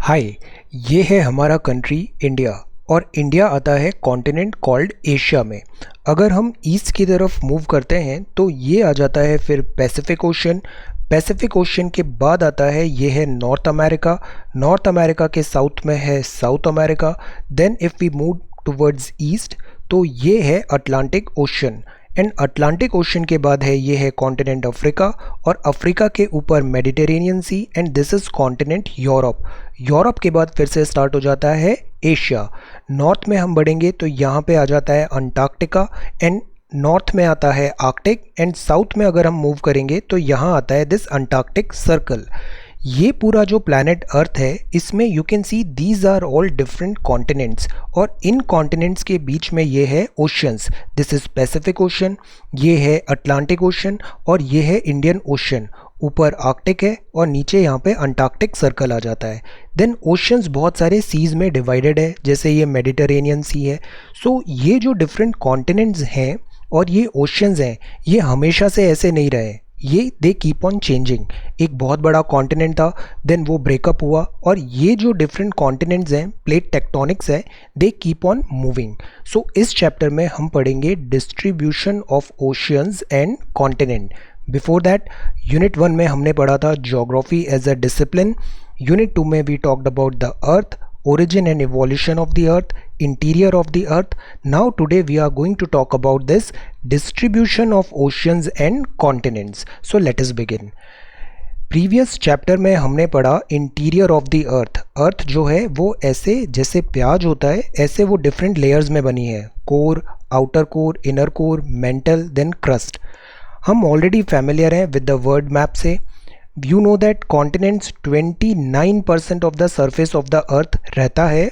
हाय। ये है हमारा कंट्री इंडिया और इंडिया आता है कॉन्टिनेंट कॉल्ड एशिया में। अगर हम ईस्ट की तरफ मूव करते हैं तो ये आ जाता है फिर पैसिफिक ओशन। पैसिफिक ओशन के बाद आता है ये है नॉर्थ अमेरिका। नॉर्थ अमेरिका के साउथ में है South America. Then if we move towards east तो ये है Atlantic Ocean. And Atlantic Ocean के बाद है ये है कॉन्टिनेंट अफ्रीका और अफ्रीका के ऊपर Mediterranean Sea and this is continent Europe. Europe के बाद फिर से स्टार्ट हो जाता है एशिया। नॉर्थ में हम बढ़ेंगे तो यहाँ पे आ जाता है अंटार्कटिका एंड नॉर्थ में आता है आर्कटिक एंड साउथ में अगर हम मूव करेंगे तो यहाँ आता है दिस अंटार्कटिक सर्कल। ये पूरा जो प्लैनेट अर्थ है इसमें you can see these are all different continents और इन कॉन्टिनेंट्स के बीच में ये है oceans. This is Pacific Ocean, ये है अटलांटिक ओशन और ये है इंडियन ओशन। ऊपर आर्कटिक है और नीचे यहाँ पे अंटार्कटिक सर्कल आ जाता है। देन ओशंस बहुत सारे सीज में डिवाइडेड है, जैसे ये मेडिटेरेनियन सी है। सो ये जो डिफरेंट कॉन्टिनेंट्स हैं और ये ओशंस हैं ये हमेशा से ऐसे नहीं रहे, ये दे कीप ऑन चेंजिंग। एक बहुत बड़ा कॉन्टिनेंट था, देन वो ब्रेकअप हुआ और ये जो डिफरेंट कॉन्टिनेंट्स हैं, प्लेट टेक्टोनिक्स है, they keep on moving. So इस चैप्टर में हम पढ़ेंगे distribution of oceans and continent. Before that unit 1 में हमने पढ़ा था geography as a discipline. Unit 2 में we talked about the earth, origin and evolution of the earth, interior of the earth. Now today we are going to talk about this distribution of oceans and continents. So let us begin. Previous chapter में हमने पढ़ा interior of the अर्थ। अर्थ जो है वो ऐसे जैसे प्याज होता है ऐसे वो डिफरेंट लेयर्स में बनी है, core, outer core, inner core, mantle, then crust. हम ऑलरेडी फैमिलियर हैं विद द वर्ड मैप से। You know that continents 29% of the surface of the earth रहता है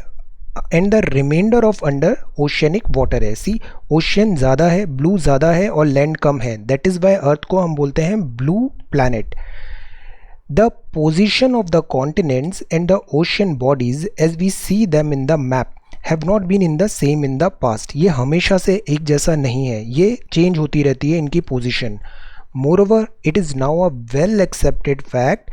and the remainder of under oceanic water है। सी ocean ज़्यादा है, blue ज़्यादा है और लैंड कम है, दैट इज़ वाई अर्थ को हम बोलते हैं blue planet. The position of the continents and the ocean bodies as we see them in the map have not been in the same in the past. ये हमेशा से एक जैसा नहीं है, ये चेंज होती रहती है इनकी position. Moreover, it is now a well accepted fact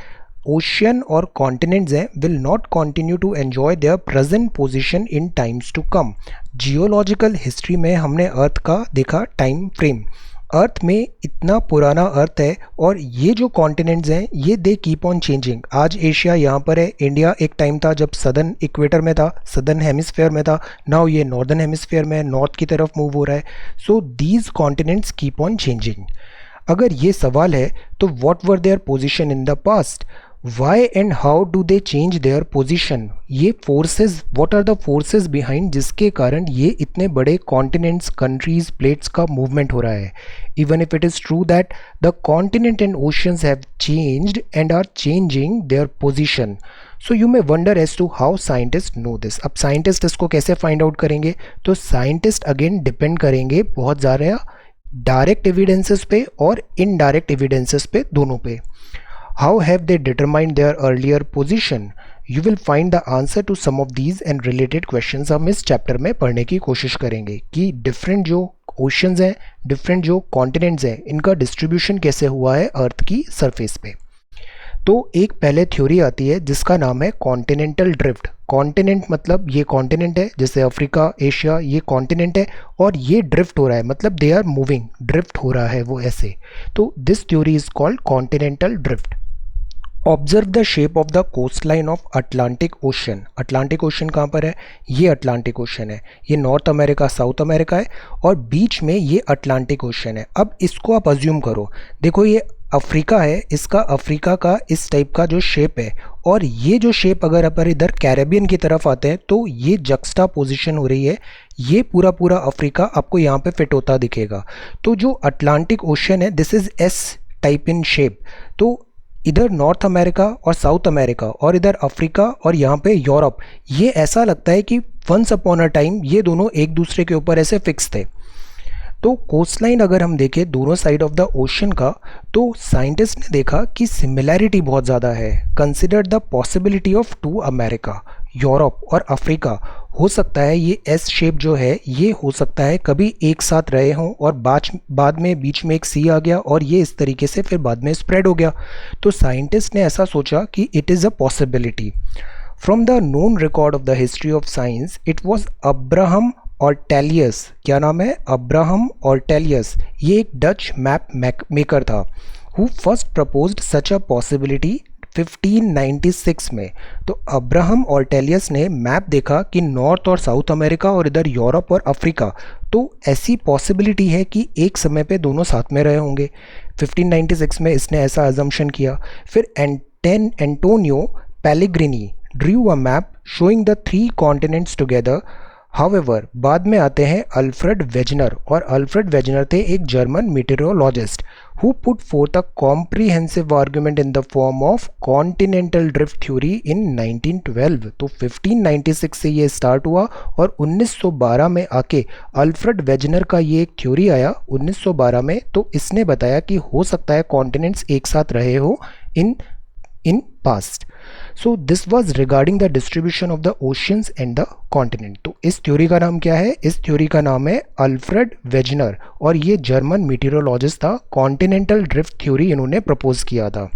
ocean और continents हैं will not continue to enjoy their present position in times to come। Geological history में हमने अर्थ का देखा टाइम फ्रेम। अर्थ में इतना पुराना अर्थ है और ये जो कॉन्टिनेंट्स हैं ये दे कीप ऑन चेंजिंग। आज एशिया यहाँ पर है, इंडिया एक टाइम था जब सदर्न इक्वेटर में था, सदर्न हेमिस्फेयर में था, नाउ ये नॉर्दर्न हेमिस्फेयर में नॉर्थ की तरफ मूव हो रहा है। So these continents keep on changing. अगर ये सवाल है तो what were their position in the past, why and how do they change their position. ये forces, what are the forces behind जिसके कारण ये इतने बड़े कॉन्टिनेंट्स, कंट्रीज, प्लेट्स का मूवमेंट हो रहा है। Even if it is true that the continent and oceans have changed and are changing their position. So you may wonder as to how scientist know this. अब scientist इसको कैसे find out करेंगे, तो scientist again depend करेंगे बहुत ज़्यादा direct evidences पे और इनडायरेक्ट एविडेंसेस पे, दोनों पे। How have they determined their earlier position, you will find the answer to some of these and related questions हम इस चैप्टर में पढ़ने की कोशिश करेंगे कि डिफरेंट जो ओशंस हैं, डिफरेंट जो कॉन्टिनेंट्स हैं, इनका डिस्ट्रीब्यूशन कैसे हुआ है अर्थ की सरफेस पे। तो एक पहले थ्योरी आती है जिसका नाम है कॉन्टिनेंटल ड्रिफ्ट। कॉन्टिनेंट मतलब ये कॉन्टिनेंट है, जैसे अफ्रीका, एशिया, ये कॉन्टिनेंट है और ये ड्रिफ्ट हो रहा है, मतलब दे आर मूविंग, ड्रिफ्ट हो रहा है वो ऐसे। तो this theory is called continental drift. Observe the shape of the coast line of Atlantic Ocean. Atlantic Ocean कहाँ पर है, ये अटलांटिक ओशन है, ये नॉर्थ अमेरिका, साउथ अमेरिका है और बीच में ये अटलांटिक ओशन है। अब इसको आप अज्यूम करो, देखो ये अफ्रीका है, इसका अफ्रीका का इस टाइप का जो शेप है और ये जो शेप अगर अपन इधर कैरेबियन की तरफ आते हैं तो ये जक्स्टा पोजीशन हो रही है, ये पूरा पूरा अफ्रीका आपको यहाँ पे फिट होता दिखेगा। तो जो अटलांटिक ओशन है this is S type in shape. तो इधर नॉर्थ अमेरिका और साउथ अमेरिका और इधर अफ्रीका और यहाँ पे यूरोप, ये ऐसा लगता है कि वंस अपॉन अ टाइम ये दोनों एक दूसरे के ऊपर ऐसे फिक्स थे। तो कोस्टलाइन अगर हम देखें दोनों साइड ऑफ द ओशन का, तो साइंटिस्ट ने देखा कि सिमिलैरिटी बहुत ज़्यादा है। Consider the possibility of two America, Europe और अफ्रीका। हो सकता है ये एस शेप जो है ये हो सकता है कभी एक साथ रहे हों और बाद में बीच में एक सी आ गया और ये इस तरीके से फिर बाद में स्प्रेड हो गया। तो साइंटिस्ट ने ऐसा सोचा कि it is a possibility. From the known record of the history of science it was Abraham Ortelius, क्या नाम है, अब्राहम ऑर्टेलियस, ये एक डच मैप मेकर था, who first proposed such a possibility 1596 में। तो अब्राहम ऑर्टेलियस ने मैप देखा कि नॉर्थ और साउथ अमेरिका और इधर यूरोप और अफ्रीका, तो ऐसी पॉसिबिलिटी है कि एक समय पे दोनों साथ में रहे होंगे। 1596 में इसने ऐसा अजम्पशन किया। फिर Antonio Pellegrini drew a map showing the 3 continents together. However बाद में आते हैं अल्फ्रेड वेजनर, और अल्फ्रेड वेजनर थे एक German मीटेरोलॉजिस्ट who put forth a comprehensive argument in the form of continental drift theory in 1912। तो 1596 से ये स्टार्ट हुआ और 1912 में आके अल्फ्रेड वेजनर का ये एक थ्योरी आया 1912 में। तो इसने बताया कि हो सकता है कॉन्टिनेंट्स एक साथ रहे हो in past। So this was regarding the distribution of the oceans and the continent। तो इस थ्योरी का नाम क्या है, इस थ्योरी का नाम है अल्फ्रेड वेजनर, और ये जर्मन मीटेरोलॉजिस्ट था। कॉन्टिनेंटल ड्रिफ्ट थ्योरी इन्होंने प्रपोज किया था।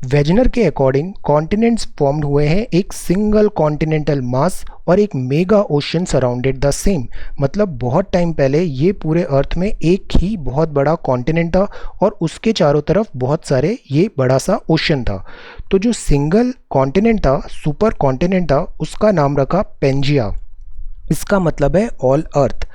वेजनर के अकॉर्डिंग कॉन्टिनेंट्स फॉर्म्ड हुए हैं एक सिंगल कॉन्टिनेंटल मास और एक mega ocean surrounded the same. मतलब बहुत टाइम पहले ये पूरे अर्थ में एक ही बहुत बड़ा कॉन्टिनेंट था और उसके चारों तरफ बहुत सारे ये बड़ा सा ओशन था। तो जो सिंगल कॉन्टिनेंट था, सुपर कॉन्टिनेंट था, उसका नाम रखा पेंजिया, इसका मतलब है ऑल अर्थ।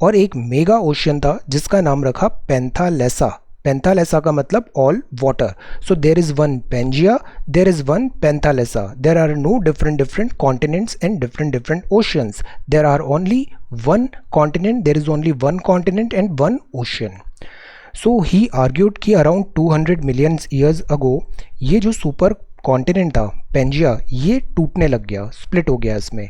और एक मेगा ओशन था जिसका नाम रखा पेंथालेसा, पेंथालेसा का मतलब all water. So there is one Pangaea, there is one Panthalassa, there are no different continents and different oceans, there are only one continent, there is only one continent and one ocean. So he argued कि around 200 million years ago ये जो super continent था Pangaea, ये टूटने लग गया, split हो गया इसमें।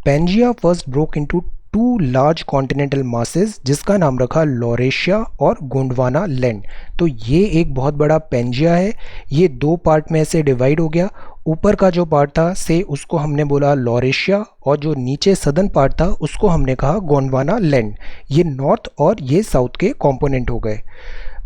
Pangaea first broke into 2 large continental masses जिसका नाम रखा लॉरेशिया और गोंडवाना लैंड। तो ये एक बहुत बड़ा पेंजिया है, ये 2 पार्ट में ऐसे डिवाइड हो गया। ऊपर का जो पार्ट था से उसको हमने बोला लॉरेशिया, और जो नीचे सदर्न पार्ट था उसको हमने कहा गोंडवाना लैंड। ये नॉर्थ और ये साउथ के कॉम्पोनेंट हो गए।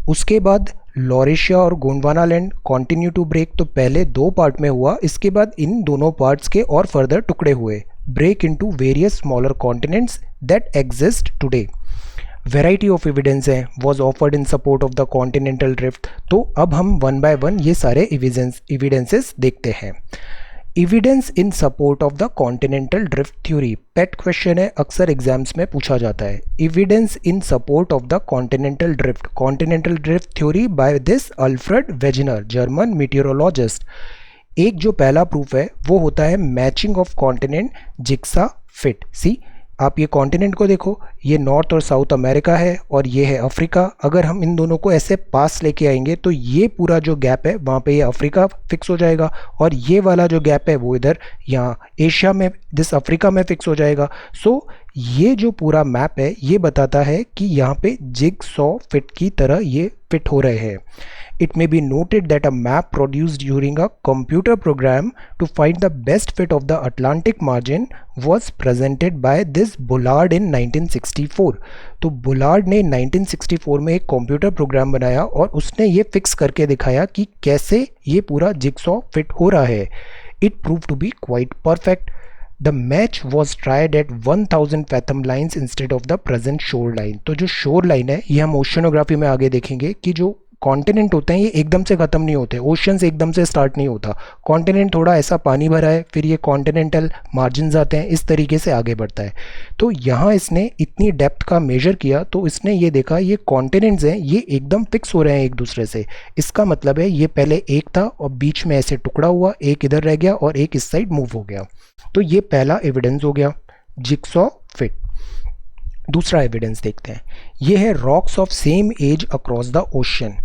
उसके बाद लॉरेशिया और Gondwana land continue to break. तो पहले 2 पार्ट में हुआ, इसके बाद इन दोनों पार्ट्स के और फर्दर टुकड़े हुए, break into various smaller continents that exist today। Variety of evidence है was offered in support of the continental drift। तो अब हम वन बाय वन ये सारे evidences देखते हैं। Evidence in support of the continental drift theory, pet question है, अक्सर एग्जाम्स में पूछा जाता है। Evidence in support of the continental drift theory by this Alfred Wegener, German meteorologist। एक जो पहला प्रूफ है वो होता है matching of continent jigsaw fit. सी आप ये कॉन्टिनेंट को देखो, ये नॉर्थ और साउथ अमेरिका है और ये है अफ्रीका। अगर हम इन दोनों को ऐसे पास लेके आएंगे तो ये पूरा जो गैप है वहाँ पे ये अफ्रीका फिक्स हो जाएगा, और ये वाला जो गैप है वो इधर यहाँ एशिया में दिस अफ्रीका में फिक्स हो जाएगा। सो ये जो पूरा मैप है ये बताता है कि यहाँ पे जिगसॉ फिट की तरह ये फिट हो रहे हैं। It may be noted that a map produced during a computer program to find the best fit of the Atlantic margin was presented by this Bullard in 1964। तो बुलार्ड ने 1964 में एक कंप्यूटर प्रोग्राम बनाया और उसने ये फिक्स करके दिखाया कि कैसे ये पूरा जिगसॉ फिट हो रहा है। It proved to be quite perfect। The match was tried at 1000 fathom lines instead of the present shoreline। तो जो शोर लाइन है ये हम ओशनोग्राफी में आगे देखेंगे कि जो कॉन्टिनेंट होते हैं ये एकदम से ख़त्म नहीं होते, ओशंस एकदम से स्टार्ट नहीं होता। कॉन्टिनेंट थोड़ा ऐसा पानी भरा है, फिर ये कॉन्टिनेंटल मार्जिन्स आते हैं, इस तरीके से आगे बढ़ता है। तो यहाँ इसने इतनी डेप्थ का मेजर किया तो इसने ये देखा ये कॉन्टिनेंट्स हैं ये एकदम फिक्स हो रहे हैं एक दूसरे से। इसका मतलब है ये पहले एक था और बीच में ऐसे टुकड़ा हुआ, एक इधर रह गया और एक इस साइड मूव हो गया। तो ये पहला एविडेंस हो गया जिगसॉ फिट। दूसरा एविडेंस देखते हैं, ये है rocks of same age across the ocean.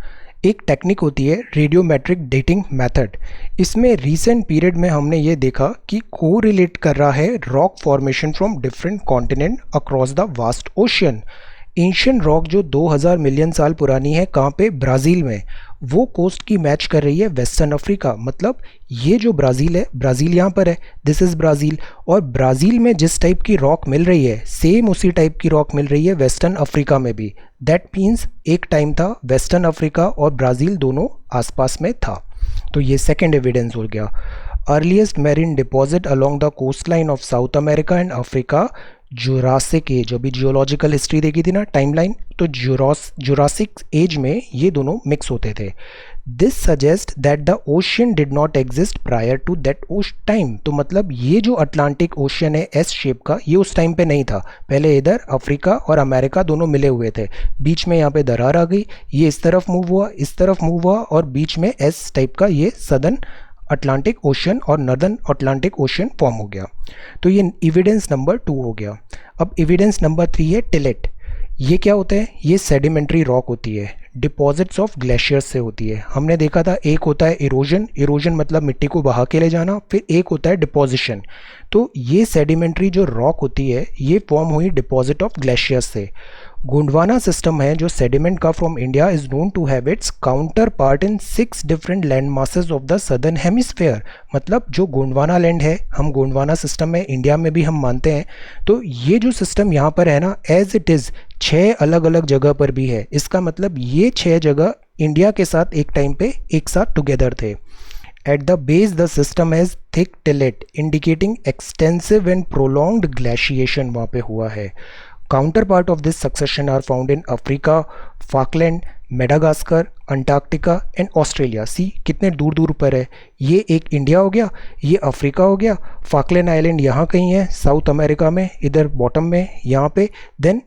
एक टेक्निक होती है रेडियोमेट्रिक डेटिंग मेथड। इसमें रीसेंट पीरियड में हमने ये देखा कि कोरिलेट कर रहा है rock formation from different continent across the vast ocean. Ancient rock जो 2000 मिलियन साल पुरानी है, कहाँ पे, ब्राज़ील में, वो कोस्ट की मैच कर रही है वेस्टर्न अफ्रीका। मतलब ये जो ब्राज़ील है, ब्राज़ील यहाँ पर है, दिस इज़ ब्राज़ील, और ब्राज़ील में जिस टाइप की रॉक मिल रही है सेम उसी टाइप की रॉक मिल रही है वेस्टर्न अफ्रीका में भी। दैट मीन्स एक टाइम था वेस्टर्न अफ्रीका और ब्राज़ील दोनों आसपास में था। तो ये सेकेंड एविडेंस हो गया। Earliest marine deposit along the coast line of South America and Africa, Jurassic age. अभी जियोलॉजिकल हिस्ट्री देखी थी ना, टाइमलाइन, तो जुरासिक एज में ये दोनों मिक्स होते थे। This suggest that the ocean did not exist prior to that time. तो मतलब ये जो अटलांटिक ओशियन है एस शेप का, ये उस टाइम पे नहीं था। पहले इधर अफ्रीका और अमेरिका दोनों मिले हुए थे, बीच में यहाँ पे दरार आ गई, ये इस तरफ मूव हुआ, इस तरफ मूव हुआ, और बीच में एस टाइप का ये सदर्न अटलांटिक ओशन और नॉर्दर्न अटलांटिक ओशन फॉर्म हो गया। तो ये एविडेंस नंबर 2 हो गया। अब एविडेंस नंबर 3 है टिलेट। ये क्या होता है? ये सेडिमेंट्री रॉक होती है, डिपॉजिट्स ऑफ ग्लेशियर्स से होती है। हमने देखा था एक होता है इरोजन, इरोजन मतलब मिट्टी को बहा के ले जाना, फिर एक होता है डिपोजिशन। तो ये सेडिमेंट्री जो रॉक होती है ये फॉर्म हुई डिपॉजिट ऑफ ग्लेशियर्स से। गोंडवाना सिस्टम है जो सेडिमेंट का from India is known to have its counterpart in 6 different land masses of the southern hemisphere. मतलब जो गोंडवाना लैंड है, हम गोंडवाना सिस्टम में इंडिया में भी हम मानते हैं, तो ये जो सिस्टम यहाँ पर है ना, एज इट इज़ 6 अलग अलग जगह पर भी है। इसका मतलब ये 6 जगह इंडिया के साथ एक टाइम पे एक साथ टुगेदर थे। At the base, the system has thick tillet, indicating extensive and prolonged glaciation वहाँ पे हुआ है। Counterpart of this succession are found in Africa, Falkland, Madagascar, Antarctica and Australia. See कितने दूर दूर पर है। ये एक इंडिया हो गया, ये अफ्रीका हो गया, फाकलैंड आइलैंड यहाँ कहीं है साउथ अमेरिका में, इधर बॉटम में यहाँ पे। देन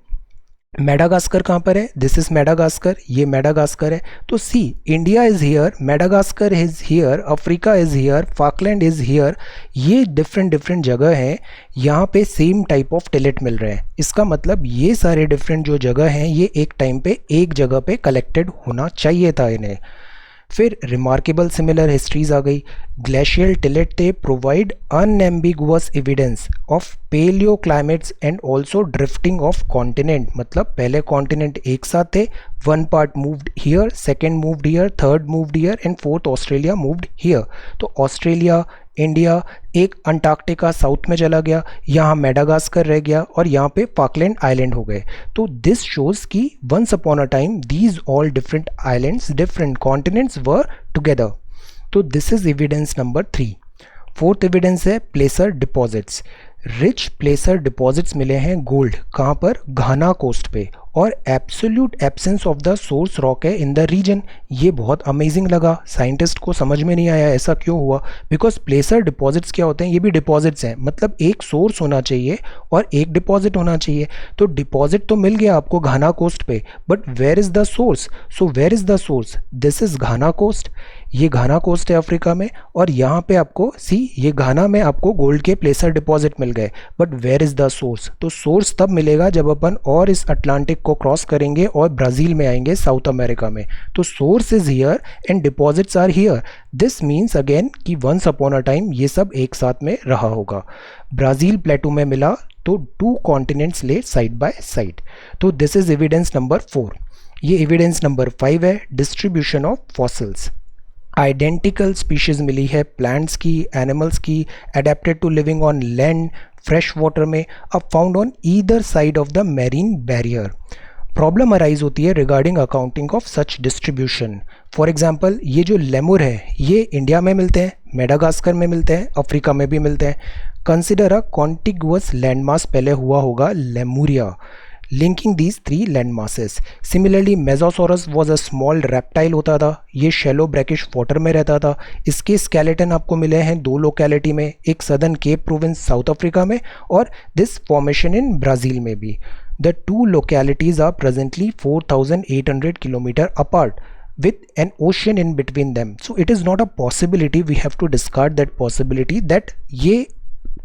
मेडागास्कर कहाँ पर है? दिस इज मेडागास्कर, ये मेडागास्कर है। तो see India is here, Madagascar is here, Africa is here, Falkland is here. ये डिफरेंट डिफरेंट जगह हैं, यहाँ पे सेम टाइप ऑफ टिलेट मिल रहे हैं। इसका मतलब ये सारे डिफरेंट जो जगह हैं ये एक टाइम पे एक जगह पे कलेक्टेड होना चाहिए था इन्हें। फिर रिमार्केबल सिमिलर हिस्ट्रीज आ गई। ग्लेशियल टिलेट थे provide unambiguous evidence of paleo climates and also drifting of continent. मतलब पहले कॉन्टिनेंट एक साथ थे, one part moved here, second moved here, third moved here and fourth Australia moved here. तो Australia, India, एक Antarctica south में चला गया, यहाँ मेडागास्कर रह गया और यहाँ पे फाकलैंड आइलैंड हो गए। तो दिस शोज कि once upon a time these all different islands, different continents were together. तो this is evidence number 3। Fourth evidence है placer deposits. Rich placer deposits मिले हैं गोल्ड, कहाँ पर? घाना कोस्ट पे, और absolute absence of the source rock है in the reason. ये बहुत अमेजिंग लगा, साइंटिस्ट को समझ में नहीं आया ऐसा क्यों हुआ। बिकॉज प्लेसर डिपॉजिट्स क्या होते हैं? ये भी डिपॉजिट्स हैं, मतलब एक सोर्स होना चाहिए और एक डिपॉजिट होना चाहिए। तो डिपॉजिट तो मिल गया आपको घाना कोस्ट पे, but where is the source? So where is the source? This is Ghana coast, ये घाना कोस्ट है अफ्रीका में, और यहाँ पे आपको सी ये घाना में आपको गोल्ड के प्लेसर डिपॉजिट मिल गए। But where is the source? तो सोर्स तब मिलेगा जब अपन और इस अटलांटिक को क्रॉस करेंगे और ब्राज़ील में आएंगे, साउथ अमेरिका में। तो source is here and deposits are here. This means again कि वंस अपॉन अ टाइम ये सब एक साथ में रहा होगा। ब्राज़ील प्लेटू में मिला तो 2 continents lay side by side. तो दिस इज एविडेंस नंबर 4। ये एविडेंस नंबर 5 है distribution of fossils. Identical species मिली है प्लांट्स की, एनिमल्स की, adapted to living on land, fresh water में, अब found on either side of the marine barrier. Problem arise होती है regarding accounting of such distribution. For example ये जो लेमुर है ये इंडिया में मिलते हैं, मेडागास्कर में मिलते हैं, अफ्रीका में भी मिलते हैं। कंसिडर अ कॉन्टिगुअस लैंडमास पहले हुआ होगा लेमुरिया, linking these 3 land masses. Similarly, Mesosaurus was a small reptile होता था, ये shallow brackish water में रहता था। इसके skeleton आपको मिले हैं 2 लोकेलिटी में, एक southern cape province South Africa में और दिस फॉर्मेशन इन ब्राज़ील में भी। The 2 localities are presently 4,800 kilometer apart with an ocean in between them. So it is not a possibility, we have to discard that possibility that ये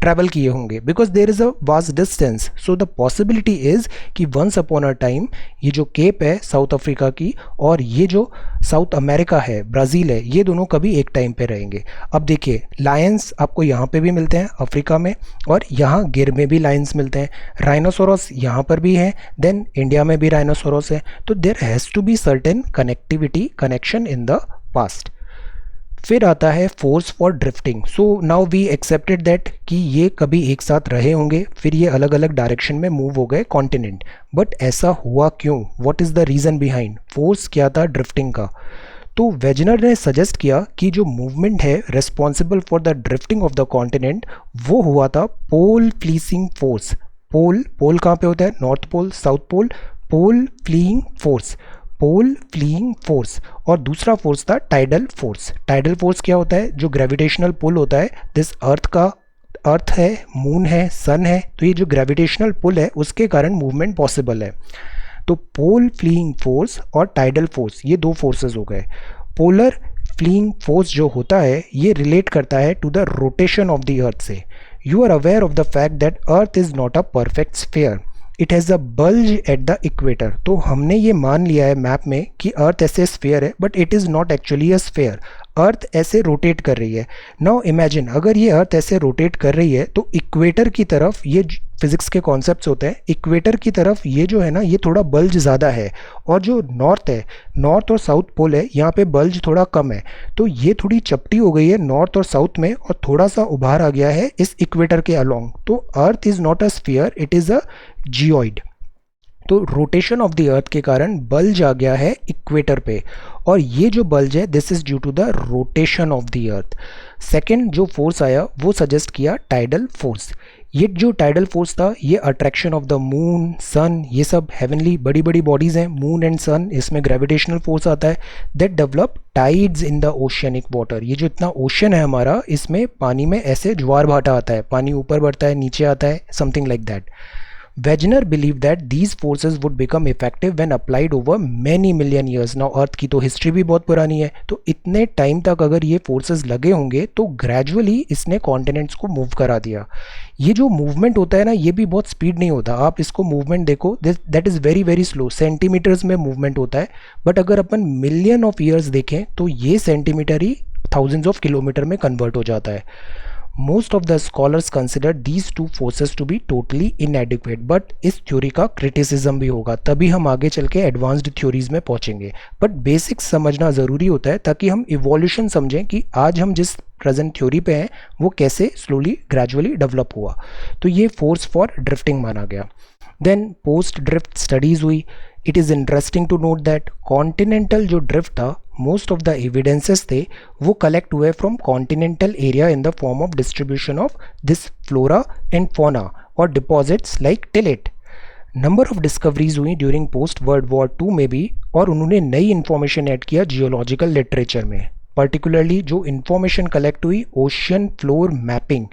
travel किए होंगे because there is a vast distance. So the possibility is कि once upon a time ये जो cap है south Africa की और ये जो साउथ अमेरिका है, ब्राज़ील है, ये दोनों कभी एक टाइम पे रहेंगे। अब देखिए लायंस आपको यहाँ पे भी मिलते हैं अफ्रीका में, और यहाँ गिर में भी लायंस मिलते हैं। राइनोसोरस यहाँ पर भी है, देन इंडिया में भी राइनोसोरस है। तो there has to be certain connectivity, connection in the past. फिर आता है force for drifting. So now we accepted that कि ये कभी एक साथ रहे होंगे, फिर ये अलग अलग डायरेक्शन में मूव हो गए कॉन्टिनेंट। बट ऐसा हुआ क्यों? What is the reason behind? Force क्या था ड्रिफ्टिंग का? तो वेजनर ने सजेस्ट किया कि जो मूवमेंट है responsible for the drifting of the continent वो हुआ था पोल फ्लीसिंग फोर्स। पोल पोल कहाँ पे होता है, नॉर्थ पोल, साउथ पोल, पोल फ्लीइंग फोर्स, पोल फ्लीइंग फोर्स। और दूसरा फोर्स था टाइडल फोर्स। टाइडल फोर्स क्या होता है, जो ग्रेविटेशनल पुल होता है, दिस अर्थ है, मून है, सन है, तो ये जो ग्रेविटेशनल पुल है उसके कारण मूवमेंट पॉसिबल है। तो पोल फ्लीइंग फोर्स और टाइडल फोर्स ये दो फोर्सेस हो गए। पोलर फ्लीइंग फोर्स जो होता है ये रिलेट करता है to the rotation of the earth से। You are aware of the fact that earth is not a perfect sphere, it has a bulge at the equator. तो हमने ये मान लिया है मैप में कि अर्थ ऐसे स्फीयर है, but it is not actually a sphere. Earth ऐसे रोटेट कर रही है। नाउ इमेजिन अगर ये अर्थ ऐसे रोटेट कर रही है तो इक्वेटर की तरफ, ये फिजिक्स के कॉन्सेप्ट्स होते हैं, इक्वेटर की तरफ ये जो है ना ये थोड़ा बल्ज ज़्यादा है, और जो नॉर्थ है, नॉर्थ और साउथ पोल है, यहाँ पे बल्ज थोड़ा कम है। तो ये थोड़ी चपटी हो गई है नॉर्थ और साउथ में, और थोड़ा सा उभार आ गया है इस इक्वेटर के अलोंग। तो earth is not a sphere, it is a geoid. तो रोटेशन ऑफ द अर्थ के कारण बल्ज आ गया है इक्वेटर पे, और ये जो बल्ज है this is due to the rotation of the earth. Second जो फोर्स आया वो सजेस्ट किया टाइडल फोर्स। ये जो टाइडल फोर्स था ये अट्रैक्शन ऑफ द मून, सन, ये सब हेवनली बड़ी बड़ी बॉडीज़ हैं, मून एंड सन, इसमें ग्रेविटेशनल फोर्स आता है that develop tides in the oceanic water. ये जो इतना ओशन है हमारा, इसमें पानी में ऐसे ज्वार भाटा आता है, पानी ऊपर बढ़ता है नीचे आता है, something like that. Wegener believed that these forces would become effective when applied over many million years. Now अर्थ की तो हिस्ट्री भी बहुत पुरानी है, तो इतने टाइम तक अगर ये फोर्सेस लगे होंगे तो ग्रेजुअली इसने कॉन्टिनेंट्स को मूव करा दिया। ये जो मूवमेंट होता है ना ये भी बहुत स्पीड नहीं होता, आप इसको मूवमेंट देखो, that is very very slow, centimetres में मूवमेंट होता है। बट अगर अपन मिलियन ऑफ ईयर्स देखें तो ये centimetre he thousands of kilometre में कन्वर्ट हो जाता है। Most of the scholars consider these two forces to be totally inadequate, but इस थ्योरी का क्रिटिसिज्म भी होगा, तभी हम आगे चल के एडवांस्ड थ्योरीज में पहुंचेंगे। बट बेसिक्स समझना ज़रूरी होता है ताकि हम इवोल्यूशन समझें कि आज हम जिस प्रेजेंट थ्योरी पे हैं वो कैसे स्लोली ग्रेजुअली डेवलप हुआ। तो ये फोर्स फॉर ड्रिफ्टिंग माना गया। देन पोस्ट ड्रिफ्ट स्टडीज़ हुई। It is interesting to note that continental जो ड्रिफ्ट था, मोस्ट ऑफ द एविडेंसेस थे वो कलेक्ट हुए from continental area in the form of distribution of this flora and fauna और deposits like tillite. Number of discoveries हुई during post World War 2 में भी, और उन्होंने नई इन्फॉर्मेशन ऐड किया जियोलॉजिकल लिटरेचर में। पर्टिकुलरली जो इन्फॉर्मेशन कलेक्ट हुई ओशियन फ्लोर मैपिंग,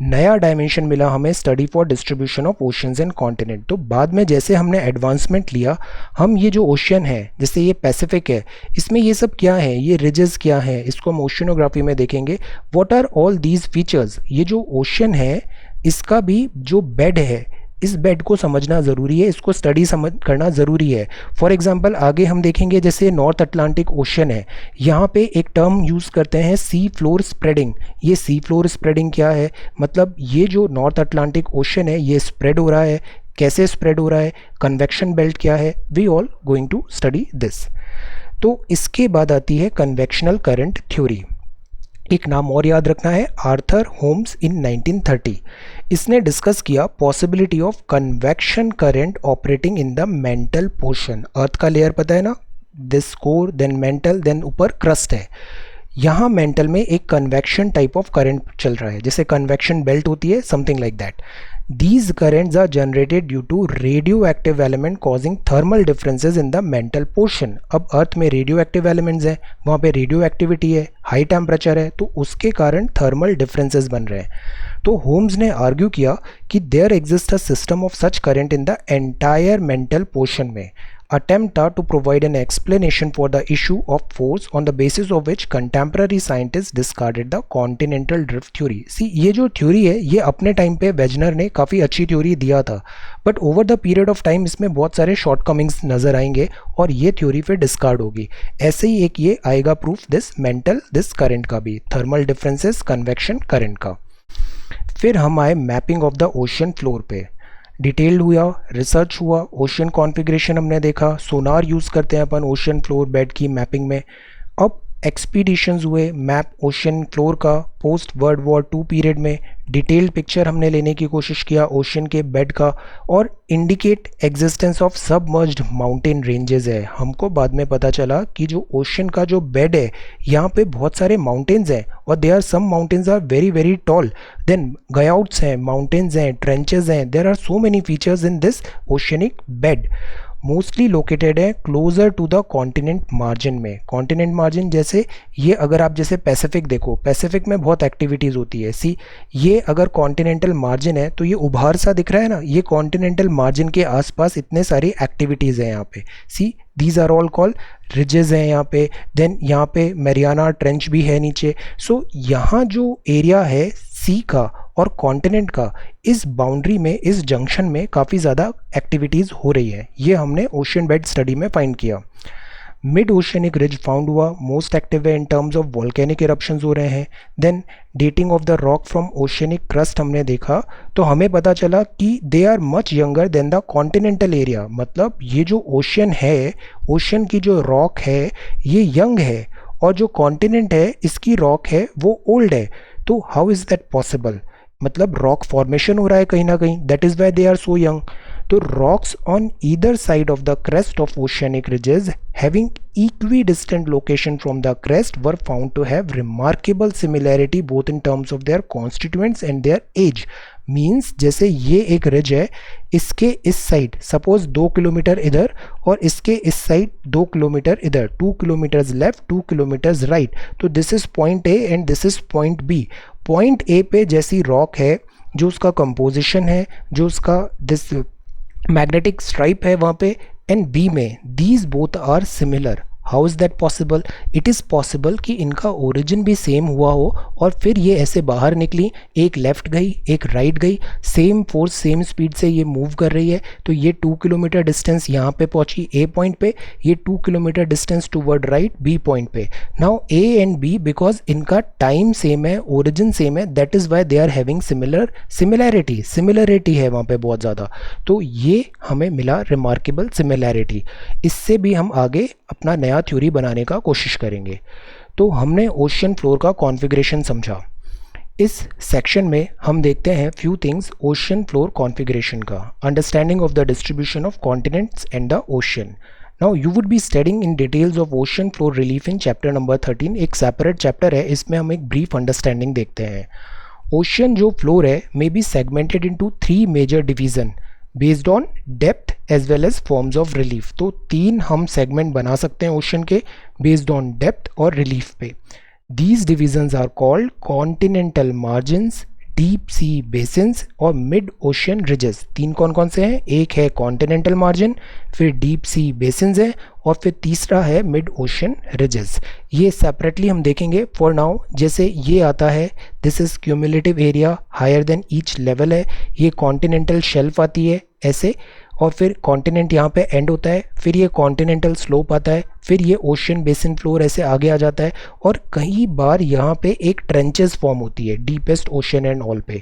नया डायमेंशन मिला हमें study for distribution of oceans and continent. तो बाद में जैसे हमने एडवांसमेंट लिया, हम ये जो ओशियन है जैसे ये पैसिफिक है, इसमें ये सब क्या है, ये रिजेस क्या है, इसको हम ओशियनोग्राफी में देखेंगे। What are all these features. ये जो ओशियन है इसका भी जो बेड है, इस बेड को समझना ज़रूरी है, इसको स्टडी समझ करना ज़रूरी है। फॉर एग्जांपल आगे हम देखेंगे जैसे नॉर्थ अटलांटिक ओशन है, यहाँ पे एक टर्म यूज़ करते हैं सी फ्लोर स्प्रेडिंग। ये सी फ्लोर स्प्रेडिंग क्या है, मतलब ये जो नॉर्थ अटलांटिक ओशन है ये स्प्रेड हो रहा है, कैसे स्प्रेड हो रहा है, कन्वेक्शन बेल्ट क्या है, we all going to study this. तो इसके बाद आती है कन्वेक्शनल करंट थ्योरी। एक नाम और याद रखना है, आर्थर होम्स इन 1930। इसने डिस्कस किया possibility of convection current operating in the mantle portion. Earth का लेयर पता है ना, this core, then mantle, then ऊपर क्रस्ट है। यहाँ मेंटल में एक कन्वेक्शन टाइप ऑफ करंट चल रहा है, जैसे कन्वेक्शन बेल्ट होती है, something like that. These currents are generated due to radioactive element causing thermal differences in the mental portion। अब अर्थ में रेडियो एक्टिव एलिमेंट्स हैं, वहाँ पे रेडियो एक्टिविटी है, हाई टेम्परेचर है, तो उसके कारण थर्मल डिफरेंसेस बन रहे हैं। तो होम्स ने आर्ग्यू किया कि there exist a system of such current in the entire mantle portion में। Attempt to provide an explanation for the issue of force on the basis of which contemporary scientists discarded the continental drift theory। See, ये जो theory है ये अपने time पे Wegener ने काफ़ी अच्छी थ्योरी दिया था, but over the period of time इसमें बहुत सारे शॉर्टकमिंग्स नज़र आएंगे और ये थ्योरी फिर डिस्कार्ड होगी। ऐसे ही एक ये आएगा proof this mental this current का भी, थर्मल डिफरेंसेस कन्वेक्शन करंट का। फिर हम आए mapping of the ocean floor पे। डिटेल्ड हुआ, रिसर्च हुआ, ओशन कॉन्फ़िगरेशन हमने देखा, सोनार यूज़ करते हैं अपन ओशन फ्लोर बेड की मैपिंग में। अब एक्सपीडिशंस हुए मैप ओशन फ्लोर का पोस्ट वर्ल्ड वॉर 2 पीरियड में, डिटेल्ड पिक्चर हमने लेने की कोशिश किया ओशन के बेड का, और indicate existence of submerged mountain ranges है। हमको बाद में पता चला कि जो ओशन का जो बेड है यहाँ पे बहुत सारे माउंटेन्स हैं, और they are some mountains are very very tall, then guyots हैं, माउंटेन्स हैं, ट्रेंचेस हैं, there are so many features in this oceanic bed. Mostly located है closer to the continent margin में। कॉन्टिनेंट मार्जिन जैसे ये, अगर आप जैसे पैसिफिक देखो, पैसिफिक में बहुत एक्टिविटीज़ होती है। सी ये अगर कॉन्टिनेंटल मार्जिन है तो ये उभार सा दिख रहा है ना, ये कॉन्टिनेंटल मार्जिन के आसपास इतने सारी एक्टिविटीज़ हैं यहाँ पे। See these are all call ridges हैं यहाँ पे। देन यहाँ पे मैरियाना ट्रेंच भी है नीचे। सो यहाँ जो एरिया है सी का और कॉन्टिनेंट का, इस बाउंड्री में, इस जंक्शन में काफ़ी ज़्यादा एक्टिविटीज़ हो रही है। ये हमने ओशन बेड स्टडी में फाइंड किया। मिड ओशनिक रिज फाउंड हुआ, मोस्ट एक्टिव है in terms of volcanic eruptions हो रहे हैं। Then dating of the rock from oceanic crust हमने देखा तो हमें पता चला कि they are much younger than the continental area. मतलब ये जो ओशन है, ओशन की जो रॉक है ये यंग है, और जो कॉन्टिनेंट है इसकी रॉक है वो ओल्ड है। तो हाउ इज़ दैट पॉसिबल? मतलब रॉक फॉर्मेशन हो रहा है कहीं ना कहीं, that is why they are so young. तो rocks on either side of the crest of oceanic ridges having equidistant location from the crest were found to have remarkable similarity both in terms of their constituents and their age। Means जैसे ये एक ridge है, इसके इस side suppose 2 kilometre इधर और इसके इस साइड 2 किलोमीटर इधर, 2 किलोमीटर्स लेफ्ट 2 किलोमीटर्स राइट, तो this is point A and this is point B. Point A पे जैसी रॉक है, जो उसका कंपोजिशन है, जो उसका दिस मैग्नेटिक स्ट्राइप है वहाँ पे, एंड बी में these both are similar. How is that possible? It is possible कि इनका ओरिजिन भी सेम हुआ हो और फिर ये ऐसे बाहर निकली, एक लेफ़्ट गई एक राइट गई, सेम फोर्स सेम स्पीड से ये मूव कर रही है, तो ये 2 किलोमीटर डिस्टेंस यहाँ पे पहुँची ए पॉइंट पे, ये 2 kilometre distance toward right B point पे। Now A and B, because इनका टाइम सेम है, ओरिजिन सेम है, that is why they are having similarity है वहाँ पे बहुत ज़्यादा। तो ये हमें मिला रिमार्केबल सिमिलैरिटी। इससे भी हम आगे अपना नया थ्योरी बनाने का कोशिश करेंगे। तो हमने ओशन फ्लोर का कॉन्फ़िगरेशन समझा। इस सेक्शन में हम देखते हैं few things ocean floor configuration का, understanding of the distribution of continents and the ocean. Now you would be studying in details of ocean floor relief in chapter number 13। एक separate chapter है, इसमें हम एक ब्रीफ अंडरस्टैंडिंग देखते हैं। Ocean जो floor है may be segmented into 3 major division based on depth as well as forms of relief. तो 3 हम सेगमेंट बना सकते हैं ओशन के बेस्ड ऑन डेप्थ और रिलीफ पे। These divisions are called continental margins, deep sea basins और मिड ओशन रिजेस। 3 कौन कौन से हैं? एक है कॉन्टिनेंटल मार्जिन, फिर डीप सी बेसिन्स है, और फिर तीसरा है मिड ओशन रिजेस। ये सेपरेटली हम देखेंगे फॉर नाउ। जैसे ये आता है, this is cumulative area higher than each level है, ये कॉन्टिनेंटल शेल्फ आती है ऐसे, और फिर कॉन्टिनेंट यहाँ पे एंड होता है, फिर ये कॉन्टिनेंटल स्लोप आता है, फिर ये ओशन बेसिन फ्लोर ऐसे आगे आ जाता है, और कई बार यहाँ पे एक ट्रेंचेस फॉर्म होती है डीपेस्ट ओशन एंड ऑल पे।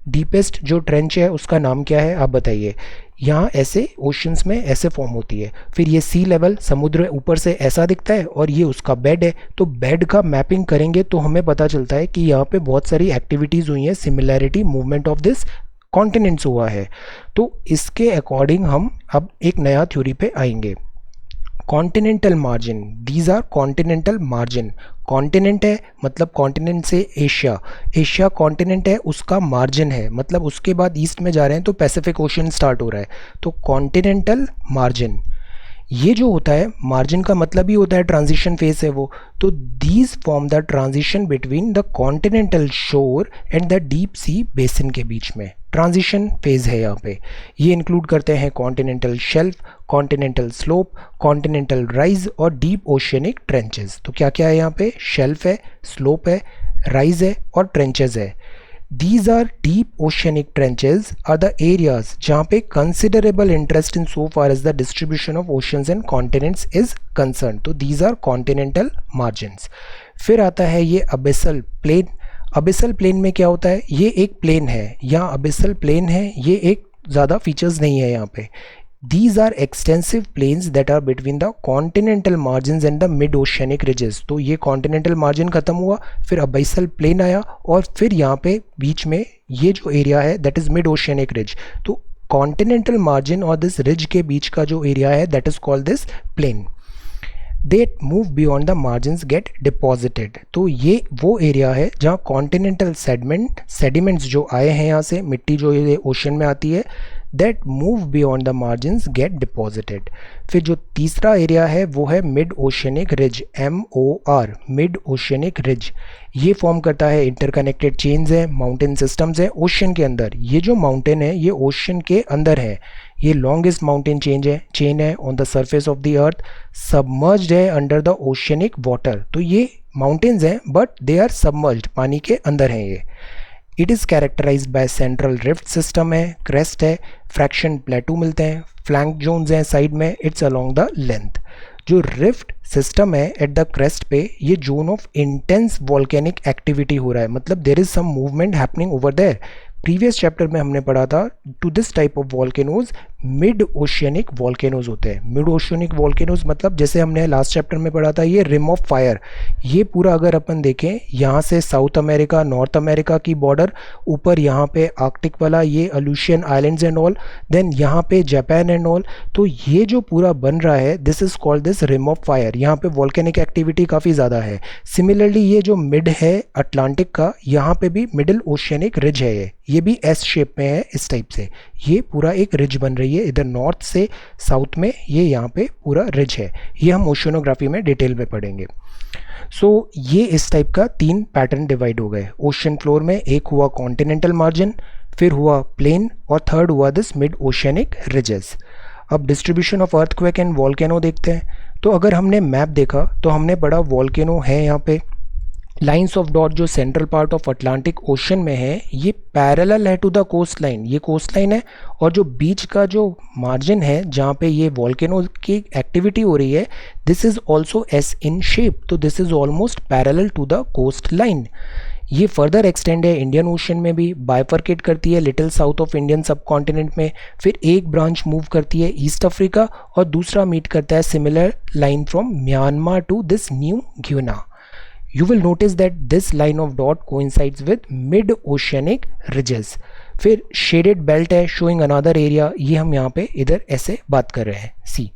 डीपेस्ट जो ट्रेंच है उसका नाम क्या है आप बताइए। यहाँ ऐसे ओशंस में ऐसे फॉर्म होती है। फिर ये सी लेवल, समुद्र ऊपर से ऐसा दिखता है, और ये उसका बेड है। तो बेड का मैपिंग करेंगे तो हमें पता चलता है कि यहाँ पे बहुत सारी एक्टिविटीज़ हुई हैं, similarity movement of this continents हुआ है। तो इसके अकॉर्डिंग हम अब एक नया थ्योरी पे आएंगे। Continental margin, these are continental margin. Continent है मतलब कॉन्टिनेंट से एशिया, एशिया कॉन्टिनेंट है उसका मार्जिन है, मतलब उसके बाद ईस्ट में जा रहे हैं तो पैसिफिक ओशन स्टार्ट हो रहा है। तो कॉन्टिनेंटल मार्जिन ये जो होता है, मार्जिन का मतलब ही होता है ट्रांजिशन फेस है वो। तो these form the transition between the continental shore and the deep sea basin के बीच में ट्रांजिशन फेज है यहाँ पे। ये इंक्लूड करते हैं continental shelf, continental slope, continental rise और डीप ओशियनिक ट्रेंचेस। तो क्या क्या है यहाँ पे? शेल्फ है, स्लोप है, राइज है और ट्रेंचेस है। These are deep oceanic trenches are the areas जहाँ पे considerable interest in so far as the distribution of oceans and continents is concerned। तो these are continental margins। फिर आता है ये abyssal plain। abyssal plain में क्या होता है? ये एक प्लेन है, यहाँ abyssal plain है, ये एक ज़्यादा फीचर्स नहीं है यहाँ पे। These are extensive plains that are between the continental margins and the mid-oceanic ridges. तो ये continental margin खत्म हुआ, फिर abyssal plain आया, और फिर यहाँ पे बीच में ये जो एरिया है that is mid-oceanic ridge. तो continental margin और this ridge के बीच का जो एरिया है that is called this plain. They move beyond the margins get deposited. तो ये वो एरिया है जहाँ continental sediments जो आए हैं यहाँ से, मिट्टी जो ये ओशन में आती है, that move beyond the margins get deposited. फिर जो तीसरा एरिया है वो है mid oceanic ridge, MOR, mid oceanic ridge. ये फॉर्म करता है इंटरकनेक्टेड चेन्स है, माउंटेन सिस्टम्स है ओशन के अंदर. ये जो माउंटेन है ये ओशन के अंदर है. ये लॉन्गेस्ट माउंटेन चेन है on the surface of the earth, submerged है अंडर द ओशनिक वाटर. तो ये माउंटेन्स हैं बट दे आर सबमर्ज्ड, पानी के अंदर हैं ये. It is characterized by central rift system है, क्रेस्ट है, फ्रैक्शन प्लेटू मिलते हैं, फ्लैंक जोन्स हैं साइड में, इट्स अलोंग द लेंथ. जो रिफ्ट सिस्टम है एट द क्रेस्ट पे, ये zone of intense volcanic activity हो रहा है, मतलब there is some movement happening over there. Previous chapter में हमने पढ़ा था to this type of volcanoes mid oceanic volcanoes होते हैं. मिड ओशियनिक वॉल्केनोज मतलब जैसे हमने लास्ट चैप्टर में पढ़ा था ये रिम ऑफ फायर. ये पूरा अगर अपन देखें यहाँ से साउथ अमेरिका, नॉर्थ अमेरिका की बॉर्डर, ऊपर यहाँ पे आर्कटिक वाला ये Aleutian islands and all, then यहाँ पे जापान एंड ऑल. तो ये जो पूरा बन रहा है this is called this rim of fire. यहाँ पे वॉल्केनिक एक्टिविटी काफ़ी ज़्यादा है. सिमिलरली ये जो मिड है अटलांटिक का, यहाँ पे भी मिडिल ओशियनिक रिज है, ये भी एस शेप में है इस टाइप से. ये पूरा एक रिज बन रही है इधर नॉर्थ से साउथ में, ये यहाँ पे पूरा रिज है. ये हम ओशियनोग्राफी में डिटेल में पढ़ेंगे. सो ये इस टाइप का 3 पैटर्न डिवाइड हो गए. ओशन फ्लोर में एक हुआ कॉन्टिनेंटल मार्जिन, फिर हुआ प्लेन, और थर्ड हुआ दिस मिड ओशियनिक रिजेस. अब distribution of earthquake and volcano देखते हैं. तो अगर हमने मैप देखा तो हमने पढ़ा वॉल्केनो है यहाँ पे, लाइन्स ऑफ डॉट जो central part of Atlantic ocean में है ये पैरेलल है टू द कोस्ट लाइन, ये कोस्ट लाइन है. और जो बीच का जो मार्जिन है जहाँ पे ये वॉल्केनो की एक्टिविटी हो रही है, this is also S in shape, तो this is almost parallel to the coast line. ये फर्दर एक्सटेंड है इंडियन ओशन में भी, बाइफर्केट करती है little south of Indian subcontinent में, फिर एक ब्रांच मूव करती है ईस्ट अफ्रीका और दूसरा मीट करता है similar line from Myanmar to this New Guinea. You will notice that this line of dot coincides with mid-oceanic ridges. फिर shaded belt है showing another area, ये हम यहाँ पे इधर ऐसे बात कर रहे हैं. C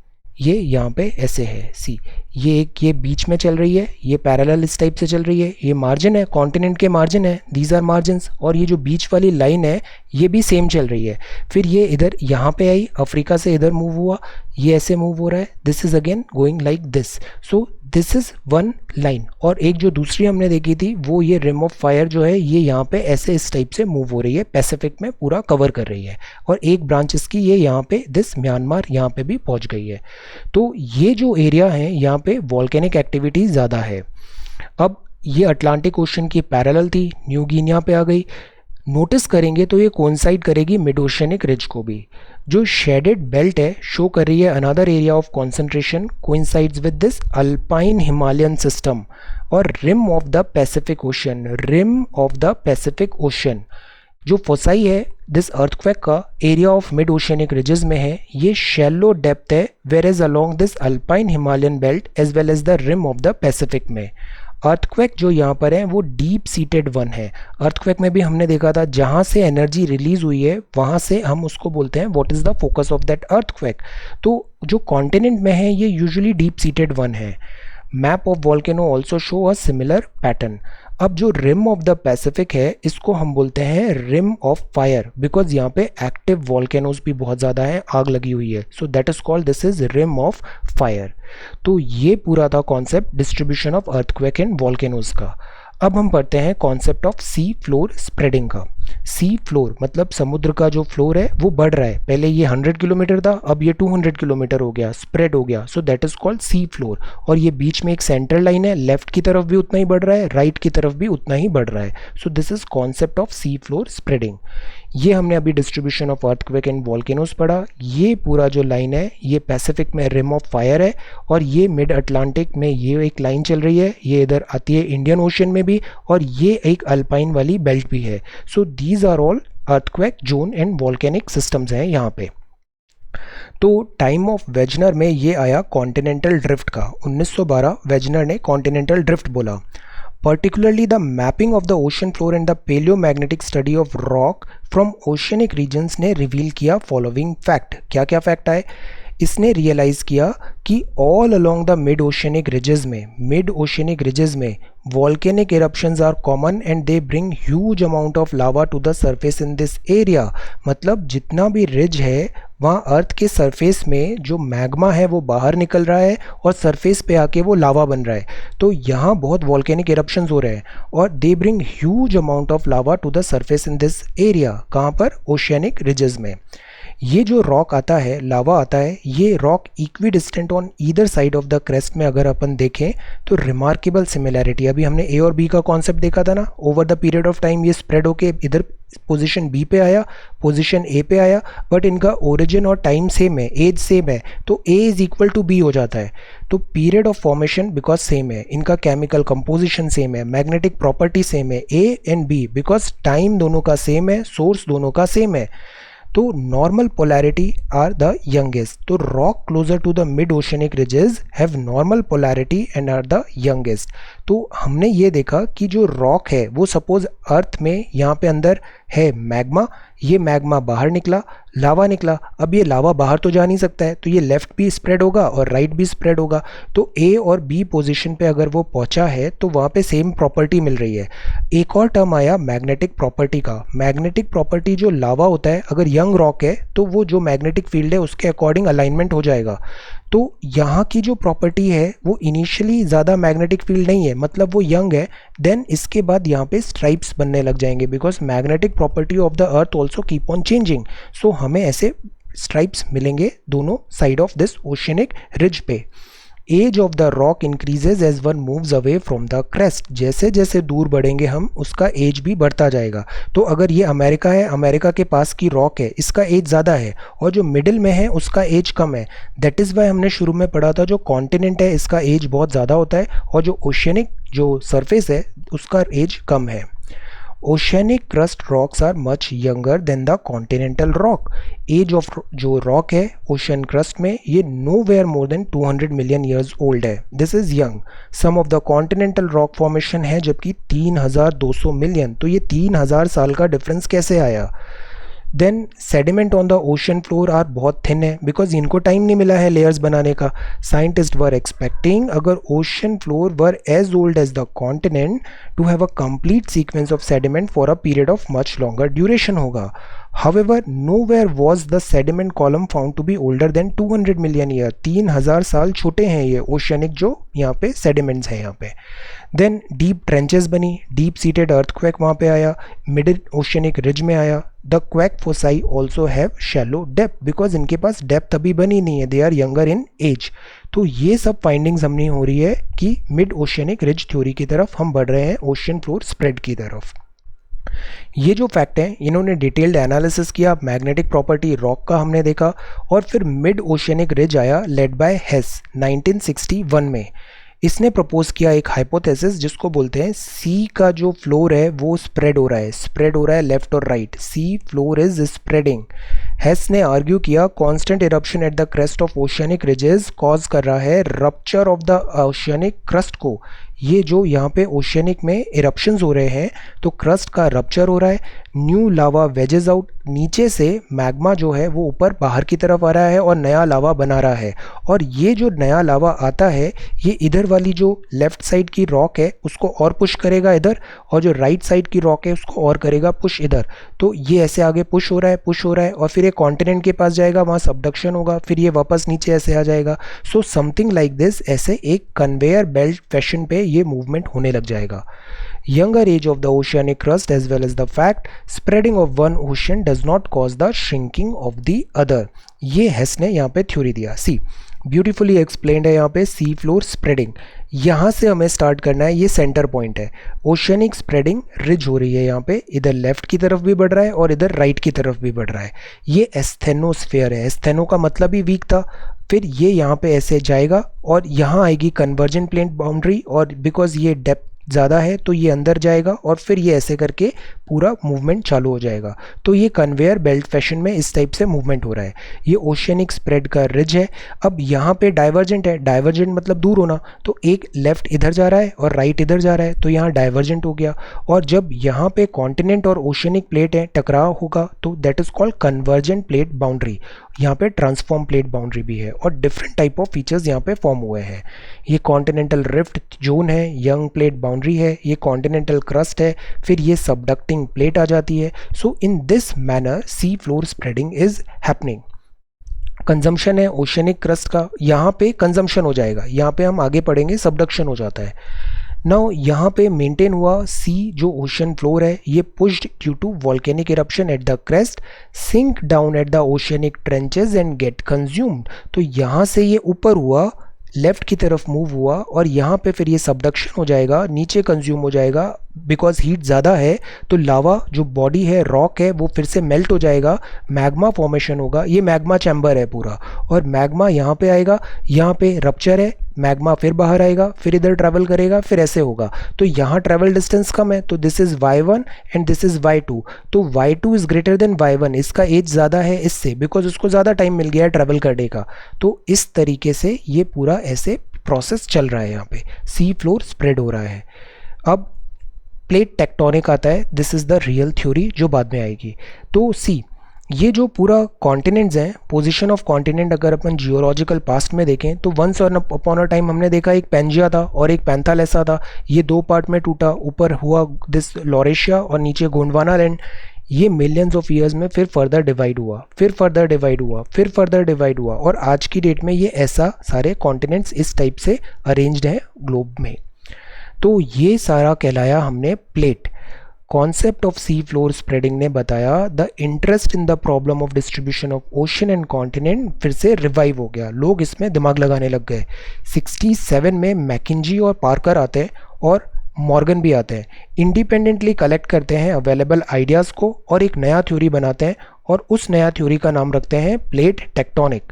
ये यहाँ पे ऐसे है. C ये बीच में चल रही है, ये पैरेलल इस टाइप से चल रही है. ये मार्जिन है, कॉन्टिनेंट के मार्जिन है, दीज आर मार्जिन्स. और ये जो बीच वाली लाइन है ये भी सेम चल रही है. फिर ये इधर यहाँ पे आई, अफ्रीका से इधर मूव हुआ, ये ऐसे मूव हो रहा है. This is again going like this. So this is one line. और एक जो दूसरी हमने देखी थी वो ये रिम ऑफ फायर जो है ये यहाँ पे ऐसे इस टाइप से मूव हो रही है, पैसिफिक में पूरा कवर कर रही है. और एक ब्रांच इसकी ये यहाँ पे दिस म्यांमार यहाँ पे भी पहुँच गई है. तो ये जो एरिया है यहाँ पे वॉल्केनिक एक्टिविटी ज़्यादा है. अब ये अटलांटिक ओशन की पैरेलल थी, न्यू गिनिया पे आ गई. नोटिस करेंगे तो ये कोइंसाइड करेगी मिड ओशियनिक रिज को भी. जो शेडेड बेल्ट है शो कर रही है another area of concentration coincides with this Alpine Himalayan system और rim of the Pacific Ocean. Rim of the Pacific Ocean जो फोसाई है दिस अर्थक्वेक का area of mid oceanic ridges में है, ये शैलो डेप्थ है, whereas along this Alpine Himalayan belt as well as the rim of the Pacific में. Earthquake जो यहाँ पर है वो डीप सीटेड वन है. अर्थक्वेक में भी हमने देखा था जहाँ से एनर्जी रिलीज हुई है वहाँ से हम उसको बोलते हैं what is the focus of that earthquake. तो जो कॉन्टिनेंट में है ये यूजुअली डीप सीटेड वन है. Map of volcano also show a similar pattern. अब जो रिम ऑफ द पैसिफिक है इसको हम बोलते हैं रिम ऑफ फायर, बिकॉज यहाँ पे एक्टिव वॉल्केनोज भी बहुत ज़्यादा है, आग लगी हुई है. So that is called this is rim of fire. तो ये पूरा था concept distribution of earthquake and volcanoes का. अब हम पढ़ते हैं concept of sea floor spreading का. सी फ्लोर मतलब समुद्र का जो फ्लोर है वो बढ़ रहा है. पहले ये 100 किलोमीटर था, अब ये 200 किलोमीटर हो गया, स्प्रेड हो गया. सो that is called sea floor. और ये बीच में एक सेंट्रल लाइन है, लेफ्ट की तरफ भी उतना ही बढ़ रहा है, राइट की तरफ भी उतना ही बढ़ रहा है. सो this is concept of sea floor spreading. ये हमने अभी distribution of earthquake and volcanoes पढ़ा. ये पूरा जो लाइन है ये पैसिफिक में रिम ऑफ फायर है और ये मिड अटलांटिक में ये एक लाइन चल रही है, ये इधर आती है इंडियन ओशन में भी, और ये एक अल्पाइन वाली बेल्ट भी है. So these are all earthquake zone and volcanic systems हैं यहाँ पे. तो टाइम ऑफ वेजनर में ये आया कॉन्टिनेंटल ड्रिफ्ट का, 1912 वेजनर ने कॉन्टिनेंटल ड्रिफ्ट बोला। Particularly, the mapping of the ocean floor and the paleomagnetic study of rock from oceanic regions ने रिवील किया फॉलोइंग फैक्ट। क्या क्या फैक्ट आए? इसने रियलाइज़ किया कि all along the mid oceanic ridges में volcanic eruptions are common and they bring huge amount of lava to the surface in this area. मतलब जितना भी रिज है वहाँ अर्थ के सरफेस में जो मैग्मा है वो बाहर निकल रहा है और सरफेस पे आके वो लावा बन रहा है। तो यहाँ बहुत वॉल्केनिक इरप्शंस हो रहे हैं और they bring huge amount of lava to the surface in this area. कहाँ पर? ओशियनिक रिजेस में। ये जो रॉक आता है, लावा आता है, ये rock equi distant on either side of the crest में अगर अपन देखें तो रिमार्केबल सिमिलैरिटी। अभी हमने ए और बी का कॉन्सेप्ट देखा था ना, over the period of time ये स्प्रेड होके इधर पोजीशन बी पे आया, पोजीशन ए पे आया, बट इनका ओरिजिन और टाइम सेम है, एज सेम है, तो A is equal to B हो जाता है। तो period of formation because same है, इनका केमिकल कंपोजिशन सेम है, मैग्नेटिक प्रॉपर्टी सेम है, A and B, because time दोनों का सेम है, सोर्स दोनों का सेम है। तो normal polarity are the youngest. तो rock closer to the mid oceanic ridges have normal polarity and are the youngest. तो हमने ये देखा कि जो रॉक है वो सपोज अर्थ में यहाँ पे अंदर है मैग्मा, ये मैग्मा बाहर निकला, लावा निकला। अब ये लावा बाहर तो जा नहीं सकता है, तो ये लेफ्ट भी स्प्रेड होगा और राइट भी स्प्रेड होगा। तो ए और बी पोजीशन पे अगर वो पहुंचा है तो वहाँ पे सेम प्रॉपर्टी मिल रही है। एक और टर्म आया मैग्नेटिक प्रॉपर्टी का। मैग्नेटिक प्रॉपर्टी जो लावा होता है, अगर यंग रॉक है तो वो जो मैग्नेटिक फील्ड है उसके अकॉर्डिंग अलाइनमेंट हो जाएगा। तो यहाँ की जो प्रॉपर्टी है वो इनिशियली ज़्यादा मैग्नेटिक फील्ड नहीं है, मतलब वो यंग है, देन इसके बाद यहाँ पे स्ट्राइप्स बनने लग जाएंगे, because magnetic property of the earth also keep on changing. So हमें ऐसे स्ट्राइप्स मिलेंगे दोनों side of this oceanic ridge पे। Age of the rock increases as one moves away from the crest. जैसे जैसे दूर बढ़ेंगे हम, उसका एज भी बढ़ता जाएगा। तो अगर ये अमेरिका है, अमेरिका के पास की रॉक है, इसका एज ज़्यादा है, और जो मिडिल में है उसका एज कम है। दैट इज़ वाई हमने शुरू में पढ़ा था जो कॉन्टिनेंट है इसका एज बहुत ज़्यादा होता है और जो ओशियनिक जो सरफेस है उसका एज कम है। Oceanic crust rocks are much younger than the continental rock. Age of जो रॉक है ओशियन क्रस्ट में, ये nowhere more than 200 million years old है। This is young. Some of the continental rock formation है जबकि 3200 million. तो ये 3000 साल का डिफरेंस कैसे आया? Then sediment on the ocean floor are बहुत थिन है, बिकॉज इनको टाइम नहीं मिला है लेयर्स बनाने का। साइंटिस्ट वर एक्सपेक्टिंग अगर ocean floor were as old as the continent to have a complete sequence of sediment for a period of much longer duration होगा। However, nowhere was the sediment column found to be older than 200 million year। 3000 साल छोटे हैं ये oceanic जो यहाँ पे sediments हैं यहाँ पे। देन डीप ट्रेंचेस बनी, डीप सीटेड अर्थक्वेक वहाँ पे आया, मिडिल ओशियनिक रिज में आया। The quake fossae also have shallow depth, because इनके पास डेप्थ अभी बनी नहीं है, they are younger in age. तो ये सब फाइंडिंग्स हमने हो रही है कि मिड ओशियनिक रिज थ्योरी की तरफ हम बढ़ रहे हैं, ओशियन फ्लोर स्प्रेड की तरफ। ये जो फैक्ट है इन्होंने डिटेल्ड एनालिसिस किया, मैग्नेटिक प्रॉपर्टी रॉक का हमने देखा, और फिर मिड ओशियनिक रिज आया लेड बाय हेस 1961 में। इसने प्रपोज किया एक हाइपोथेसिस जिसको बोलते हैं सी का जो फ्लोर है वो स्प्रेड हो रहा है लेफ्ट और right, sea floor is spreading. Hess ने आर्ग्यू किया constant eruption at the crest of oceanic ridges cause कर रहा है rupture of the oceanic crust को। ये जो यहाँ पे ओशियनिक में इरप्शंस हो रहे हैं तो क्रस्ट का रप्चर हो रहा है, न्यू लावा वेजेस आउट, नीचे से मैग्मा जो है वो ऊपर बाहर की तरफ आ रहा है और नया लावा बना रहा है। और ये जो नया लावा आता है ये इधर वाली जो लेफ्ट साइड की रॉक है उसको और पुश करेगा इधर, और जो राइट साइड की रॉक है उसको और करेगा पुश इधर। तो ये ऐसे आगे पुश हो रहा है और फिर ये कॉन्टिनेंट के पास जाएगा, वहाँ सबडक्शन होगा, फिर ये वापस नीचे ऐसे आ जाएगा। सो समथिंग लाइक दिस, ऐसे एक कन्वेयर बेल्ट फैशन पे ये मूवमेंट होने लग जाएगा। Younger age of the oceanic crust as well as the fact spreading of one ocean does not cause the shrinking of the other। ये हेस ने यहाँ पे थ्योरी दिया। सी ब्यूटीफुली एक्सप्लेन्ड है यहाँ पे सी फ्लोर स्प्रेडिंग। यहाँ से हमें स्टार्ट करना है, ये सेंटर पॉइंट है। ओशियनिक स्प्रेडिंग रिज हो रही है यहाँ पे, इधर लेफ्ट की तरफ भी बढ़ रहा है और इधर राइट की तरफ भी बढ़ रहा है। ये एस्थेनोस्फेयर है, एस्थेनो का मतलब ही वीक था। फिर ये यहाँ पे ऐसे जाएगा और यहाँ आएगी कन्वर्जेंट प्लेन बाउंड्री, और बिकॉज ये डेप्थ ज़्यादा है तो ये अंदर जाएगा और फिर ये ऐसे करके पूरा मूवमेंट चालू हो जाएगा। तो ये कन्वेयर बेल्ट फैशन में इस टाइप से मूवमेंट हो रहा है। ये ओशियनिक स्प्रेड का रिज है। अब यहाँ पे डाइवर्जेंट है, डाइवर्जेंट मतलब दूर होना, तो एक लेफ्ट इधर जा रहा है और राइट इधर जा रहा है, तो यहाँ डाइवर्जेंट हो गया। और जब यहाँ पे कॉन्टिनेंट और ओशियनिक प्लेट है, टकराव होगा, तो that is called convergent plate boundary. यहाँ पे ट्रांसफॉर्म प्लेट बाउंड्री भी है और डिफरेंट टाइप ऑफ फीचर्स यहाँ पे फॉर्म हुए हैं। ये कॉन्टिनेंटल रिफ्ट जोन है, यंग प्लेट बाउंड्री है, ये कॉन्टिनेंटल क्रस्ट है, फिर ये सबडक्टिंग प्लेट आ जाती है। So in this manner sea floor spreading is happening. Consumption है ओशियनिक क्रस्ट का, यहाँ पे कंजम्पशन हो जाएगा, यहाँ पे हम आगे पढ़ेंगे सबडक्शन हो जाता है। नाउ यहाँ पे मेंटेन हुआ सी जो ओशन फ्लोर है, ये pushed due to volcanic eruption at the crest, sink down at the oceanic trenches and get consumed. तो यहाँ से ये ऊपर हुआ, लेफ्ट की तरफ मूव हुआ और यहाँ पे फिर ये सबडक्शन हो जाएगा, नीचे कंज्यूम हो जाएगा। बिकॉज हीट ज़्यादा है तो लावा जो बॉडी है, रॉक है, वो फिर से मेल्ट हो जाएगा, मैग्मा फॉर्मेशन होगा। ये मैग्मा चैम्बर है पूरा, और मैग्मा यहाँ पे आएगा, यहाँ पे रप्चर है, मैग्मा फिर बाहर आएगा, फिर इधर ट्रैवल करेगा, फिर ऐसे होगा। तो यहाँ ट्रैवल डिस्टेंस कम है, तो this is y1 and this is y2। तो y2 is greater than y1, इसका एज ज़्यादा है इससे, बिकॉज उसको ज़्यादा टाइम मिल गया है ट्रैवल करने का। तो इस तरीके से ये पूरा ऐसे प्रोसेस चल रहा है, यहाँ पे सी फ्लोर स्प्रेड हो रहा है। अब प्लेट टेक्टोनिक आता है, this is the real theory जो बाद में आएगी। तो सी ये जो पूरा कॉन्टिनेंट्स हैं, पोजीशन ऑफ कॉन्टिनेंट अगर अपन जियोलॉजिकल पास्ट में देखें तो वंस और अपॉन अ टाइम हमने देखा एक पेंजिया था और एक पैंथालेसा था। ये दो पार्ट में टूटा, ऊपर हुआ दिस लॉरेशिया और नीचे गोंडवाना लैंड। ये मिलियंस ऑफ ईयर्स में फिर फर्दर डिवाइड हुआ, फिर फर्दर डिवाइड हुआ, फिर फर्दर डिवाइड हुआ, और आज की डेट में ये ऐसा सारे कॉन्टिनेंट्स इस टाइप से अरेंज्ड हैं ग्लोब में। तो ये सारा कहलाया हमने plate. Concept of sea floor spreading ने बताया the interest in the problem of distribution of ocean and continent फिर से रिवाइव हो गया, लोग इसमें दिमाग लगाने लग गए। 67 में मैकिंजी और पार्कर आते हैं और मॉर्गन भी आते हैं, इंडिपेंडेंटली कलेक्ट करते हैं अवेलेबल आइडियाज़ को और एक नया थ्योरी बनाते हैं, और उस नया थ्योरी का नाम रखते हैं प्लेट टेक्टोनिक।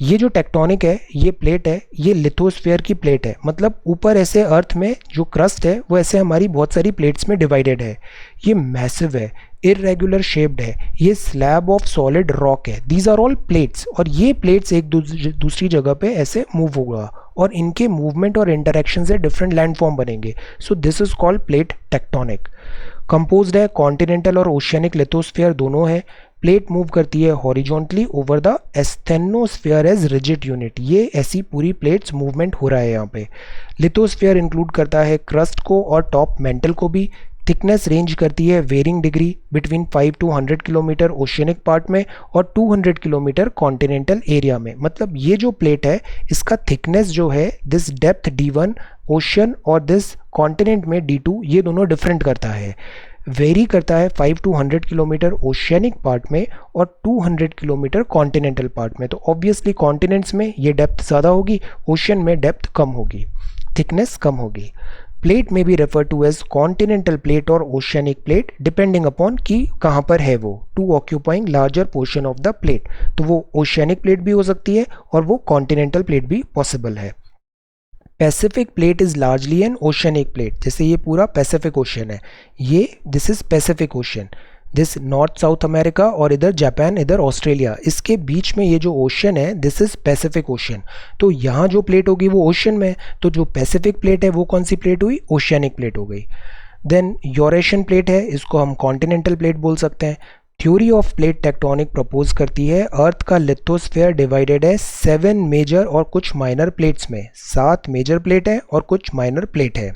ये जो टेक्टोनिक है, ये प्लेट है, ये लिथोस्फीयर की प्लेट है, मतलब ऊपर ऐसे अर्थ में जो क्रस्ट है वो ऐसे हमारी बहुत सारी प्लेट्स में डिवाइडेड है। ये मैसिव है, इरेगुलर शेप्ड है, ये स्लैब ऑफ सॉलिड रॉक है। दीज आर ऑल प्लेट्स, और ये प्लेट्स एक दूसरी जगह पे ऐसे मूव होगा और इनके मूवमेंट और इंटरेक्शन से डिफरेंट लैंडफॉर्म बनेंगे। So this is called plate tectonic. Composed है कॉन्टिनेंटल और ओशियनिक लिथोस्फीयर दोनों है। प्लेट मूव करती है horizontally over the asthenosphere as rigid unit. ये ऐसी पूरी प्लेट्स मूवमेंट हो रहा है यहाँ पे। लिथोस्फीयर इंक्लूड करता है क्रस्ट को और टॉप मेंटल को भी। थिकनेस रेंज करती है varying degree between 5 to 100 kilometre oceanic part में और 200 किलोमीटर कॉन्टिनेंटल एरिया में। मतलब ये जो प्लेट है इसका थिकनेस जो है, दिस डेप्थ d1 ओशियन और दिस कॉन्टिनेंट में d2, ये दोनों डिफरेंट करता है। वेरी करता है 5 to 100 किलोमीटर ओशियनिक पार्ट में और 200 किलोमीटर कॉन्टिनेंटल पार्ट में। तो ऑब्वियसली कॉन्टिनेंट्स में ये डेप्थ ज़्यादा होगी, ओशियन में डेप्थ कम होगी, थिकनेस कम होगी। प्लेट में भी refer to as continental plate और ओशियनिक प्लेट डिपेंडिंग अपॉन कि कहाँ पर है वो, to occupying larger portion of the plate. तो वो ओशियनिक प्लेट भी हो सकती है और वो कॉन्टिनेंटल प्लेट भी पॉसिबल है। Pacific plate is largely an oceanic plate, जैसे ये पूरा पैसिफिक ओशियन है, ये this is Pacific ocean, this North South America और इधर जापान, इधर ऑस्ट्रेलिया, इसके बीच में ये जो ओशियन है दिस इज पैसिफिक ओशियन। तो यहाँ जो प्लेट होगी वो ओशियन में, तो जो पैसिफिक प्लेट है वो कौन सी प्लेट हुई, ओशियनिक प्लेट हो गई। देन यूरेशियन प्लेट है, इसको हम कॉन्टिनेंटल प्लेट बोल सकते हैं। Theory of plate tectonic propose करती है अर्थ का लिथोस्फीयर डिवाइडेड है 7 मेजर और कुछ माइनर प्लेट्स में। 7 मेजर प्लेट है और कुछ माइनर प्लेट है।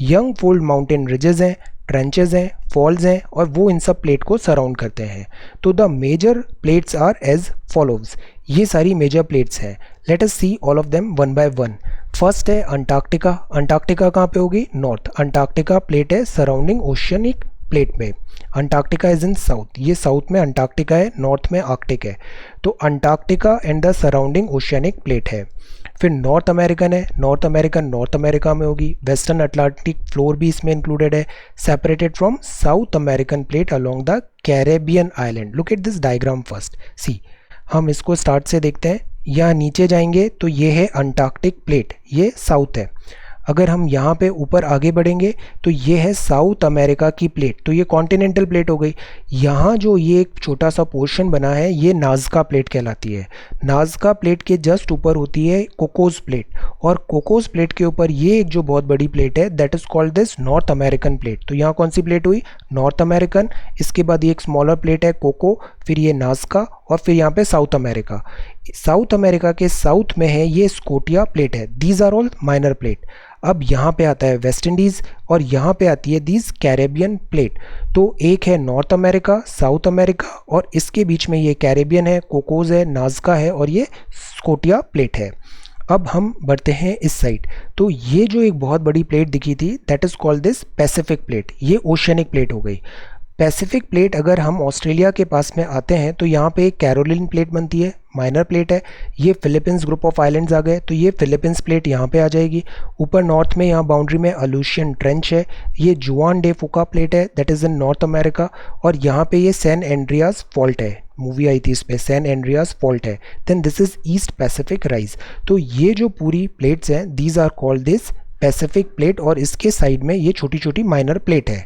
यंग फोल्ड माउंटेन रिजेस हैं, ट्रेंचेस हैं, फॉल्स हैं, और वो इन सब प्लेट को सराउंड करते हैं। तो the major plates are as follows, ये सारी मेजर प्लेट्स हैं। Let us see all of them one by one. First है अंटार्कटिका। अंटार्कटिका कहाँ पे होगी, नॉर्थ। अंटार्कटिका प्लेट है सराउंडिंग ओशियनिक प्लेट में। अंटार्कटिका इज इन साउथ, ये साउथ में अंटार्कटिका है, नॉर्थ में आर्कटिक है। तो Antarctica and the surrounding oceanic plate है। फिर नॉर्थ अमेरिकन है, नॉर्थ अमेरिकन नॉर्थ अमेरिका में होगी। वेस्टर्न अटलांटिक फ्लोर भी इसमें इंक्लूडेड है, separated from South American plate along the Caribbean island. Look at this diagram first, see हम इसको स्टार्ट से देखते हैं। यहाँ नीचे जाएंगे तो ये है अंटार्कटिक प्लेट, ये साउथ है। अगर हम यहाँ पे ऊपर आगे बढ़ेंगे तो ये है साउथ अमेरिका की प्लेट, तो ये कॉन्टिनेंटल प्लेट हो गई। यहाँ जो ये एक छोटा सा पोर्शन बना है ये नाज़का प्लेट कहलाती है। नाज़का प्लेट के जस्ट ऊपर होती है कोकोस प्लेट, और कोकोस प्लेट के ऊपर ये एक जो बहुत बड़ी प्लेट है that is called this north American plate. तो यहाँ कौन सी प्लेट हुई? North American. इसके बाद ये एक स्मॉलर प्लेट है कोको, फिर ये नाज़का, और फिर यहाँ पे साउथ अमेरिका। साउथ अमेरिका के साउथ में है ये स्कोटिया प्लेट है। These are all minor plate. अब यहाँ पे आता है वेस्ट इंडीज़, और यहाँ पे आती है दीज कैरेबियन प्लेट। तो एक है नॉर्थ अमेरिका, साउथ अमेरिका, और इसके बीच में ये कैरेबियन है, कोकोज है, नाज़का है, और ये स्कोटिया प्लेट है। अब हम बढ़ते हैं इस साइड। तो ये जो एक बहुत बड़ी प्लेट दिखी थी that is called this Pacific plate, ये ओशियनिक प्लेट हो गई। पैसिफिक प्लेट अगर हम ऑस्ट्रेलिया के पास में आते हैं तो यहाँ पे एक कैरोलिन प्लेट बनती है, माइनर प्लेट है। ये फिलीपींस ग्रुप ऑफ आइलैंड्स आ गए तो ये फिलीपींस प्लेट यहाँ पे आ जाएगी। ऊपर नॉर्थ में यहाँ बाउंड्री में अलूशियन ट्रेंच है, ये जुआन डे फुका प्लेट है that is in North America, और यहाँ पे ये सैन एंड्रियास फॉल्ट है, मूवी आई थी इस पे, सैन एंड्रियास फॉल्ट है। Then this is East Pacific rise. तो ये जो पूरी प्लेट्स हैं these are called this Pacific plate, और इसके साइड में ये छोटी छोटी माइनर प्लेट है।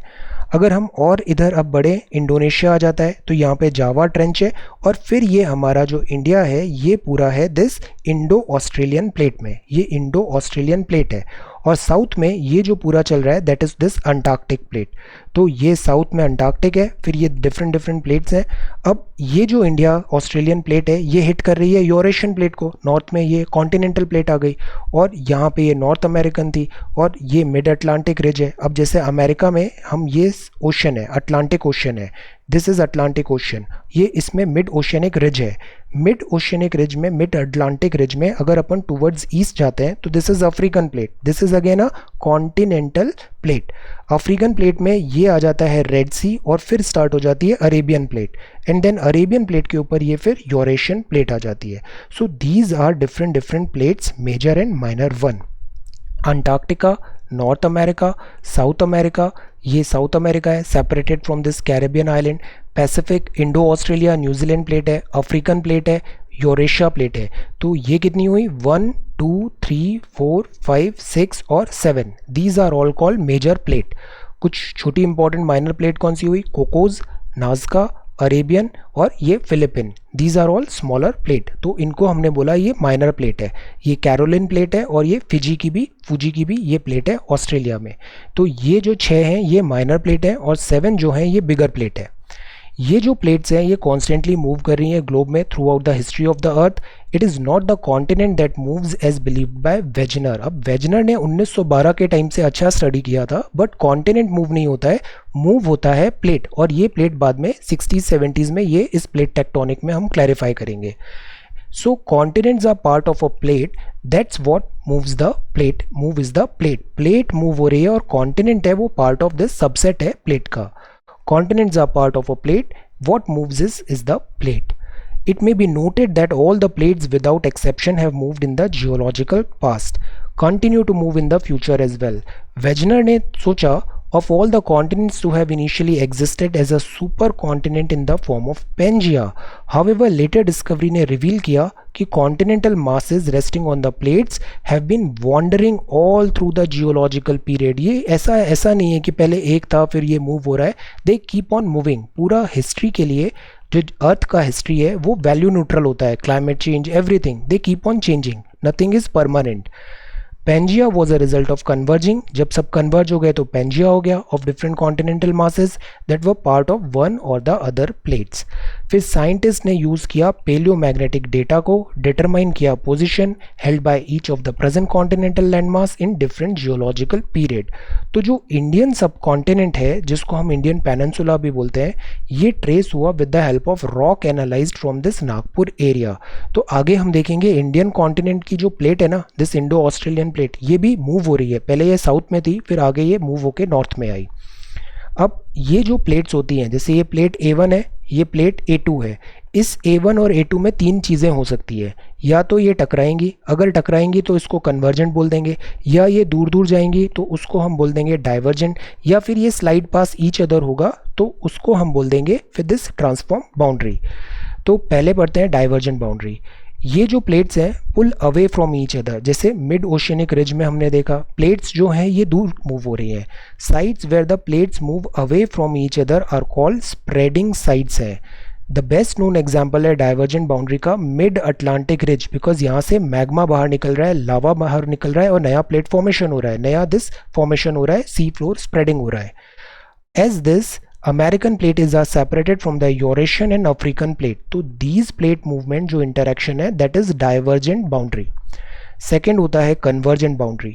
अगर हम और इधर अब बढ़े, इंडोनेशिया आ जाता है तो यहाँ पे जावा ट्रेंच है, और फिर ये हमारा जो इंडिया है ये पूरा है दिस इंडो ऑस्ट्रेलियन प्लेट में, ये इंडो ऑस्ट्रेलियन प्लेट है। और साउथ में ये जो पूरा चल रहा है that is this Antarctic plate. तो ये साउथ में अंटार्कटिक है, फिर ये डिफरेंट डिफरेंट प्लेट्स हैं। अब ये जो इंडिया ऑस्ट्रेलियन प्लेट है ये हिट कर रही है यूरेशियन प्लेट को, नॉर्थ में ये कॉन्टिनेंटल प्लेट आ गई, और यहाँ पे ये नॉर्थ अमेरिकन थी, और ये मिड अटलांटिक रिज है। अब जैसे अमेरिका में हम ये ओशन है, अटलांटिक ओशन है, दिस इज अटलांटिक ओशन, ये इसमें मिड ओशियनिक रिज है। मिड ओशियनिक रिज में, मिड अटलांटिक रिज में अगर अपन टूवर्ड्स ईस्ट जाते हैं तो this is African plate, this is again a continental plate. African plate में ये आ जाता है रेड सी, और फिर स्टार्ट हो जाती है Arabian plate, and then Arabian plate के ऊपर ये फिर यूरेशियन प्लेट आ जाती है। So these are different different plates, major and minor one. Antarctica, North America, South America, ये साउथ अमेरिका है separated from this Caribbean island. Pacific, Indo Australia, New Zealand plate है, अफ्रीकन प्लेट है, Eurasia plate है। तो ये कितनी हुई? 1 2 3 4 5 6 और 7, these are all called major plate. कुछ छोटी इंपॉर्टेंट माइनर प्लेट कौन सी हुई? कोकोज, नाज़का, अरेबियन, और ये Philippine, these are all smaller plate. तो इनको हमने बोला ये माइनर प्लेट है। ये कैरोलिन प्लेट है, और ये फूजी की भी ये प्लेट है ऑस्ट्रेलिया में। तो ये जो 6 हैं ये माइनर प्लेट है, और 7 जो हैं ये बिगर प्लेट है। ये जो प्लेट्स हैं ये कॉन्स्टेंटली मूव कर रही हैं ग्लोब में throughout the history of the earth. It is not the continent that moves as believed by Wegener. अब वेजनर ने 1912 के टाइम से अच्छा स्टडी किया था, बट कॉन्टिनेंट मूव नहीं होता है, मूव होता है प्लेट। और ये प्लेट बाद में 60s 70s में ये इस प्लेट टेक्टोनिक में हम क्लैरिफाई करेंगे। So continents are part of a plate, that's what moves the plate, move is the plate. Plate move हो रही है और कॉन्टिनेंट है वो पार्ट ऑफ दिस सबसेट है प्लेट का। Continents are part of a plate. What moves is the plate. It may be noted that all the plates without exception have moved in the geological past, continue to move in the future as well. Wegener ने सोचा of all the continents to have initially existed as a supercontinent in the form of Pangaea. However, later discovery ने reveal किया कि continental masses resting on the plates have been wandering all through the geological period. ये ऐसा नहीं है कि पहले एक था फिर ये मूव हो रहा है, they keep on moving. पूरा हिस्ट्री के लिए जो अर्थ का हिस्ट्री है वो वैल्यू न्यूट्रल होता है, climate change everything, they keep on changing, nothing is permanent. Pangea was a result of converging. जब सब कन्वर्ज हो गए तो Pangea हो गया of different continental masses that were part of one or the other plates. फिर scientist ने use किया पेलियोमैग्नेटिक डेटा को, डिटरमाइन किया position held by each of the present continental landmass in different geological period. तो जो Indian सब continent है जिसको हम इंडियन पेनिनसुला भी बोलते हैं, ये ट्रेस हुआ with the help of rock analysed from this Nagpur area. तो आगे हम देखेंगे इंडियन कॉन्टिनेंट की जो प्लेट है ना, दिस इंडो ऑस्ट्रेलियन प्लेट, ये भी मूव हो रही है। पहले ये साउथ में थी, फिर आगे ये मूव होके नॉर्थ में आई। अब ये जो प्लेट्स होती हैं, जैसे ये प्लेट A1 है, ये प्लेट A2 है, इस A1 और A2 में तीन चीज़ें हो सकती है। या तो ये टकराएंगी, अगर टकराएंगी तो इसको कन्वर्जेंट बोल देंगे, या ये दूर दूर जाएंगी तो उसको हम बोल देंगे डाइवर्जेंट, या फिर ये स्लाइड पास ईच अदर होगा तो उसको हम बोल देंगे फिर दिस ट्रांसफॉर्म बाउंड्री। तो पहले पढ़ते हैं डाइवर्जेंट बाउंड्री। ये जो प्लेट्स हैं pull away from each other, जैसे मिड ओशियनिक रिज में हमने देखा प्लेट्स जो हैं ये दूर मूव हो रही हैं। Sides where the plates move away from each other are called spreading sides है। द बेस्ट नोन एग्जाम्पल है डाइवर्जेंट बाउंड्री का मिड अटलांटिक रिज, बिकॉज यहाँ से मैग्मा बाहर निकल रहा है, लावा बाहर निकल रहा है और नया प्लेट फॉर्मेशन हो रहा है, नया दिस फॉर्मेशन हो रहा है, सी फ्लोर स्प्रेडिंग हो रहा है। As this American plate is separated from the Eurasian and African plate. तो these plate movement जो interaction है that is divergent boundary. Second होता है convergent boundary.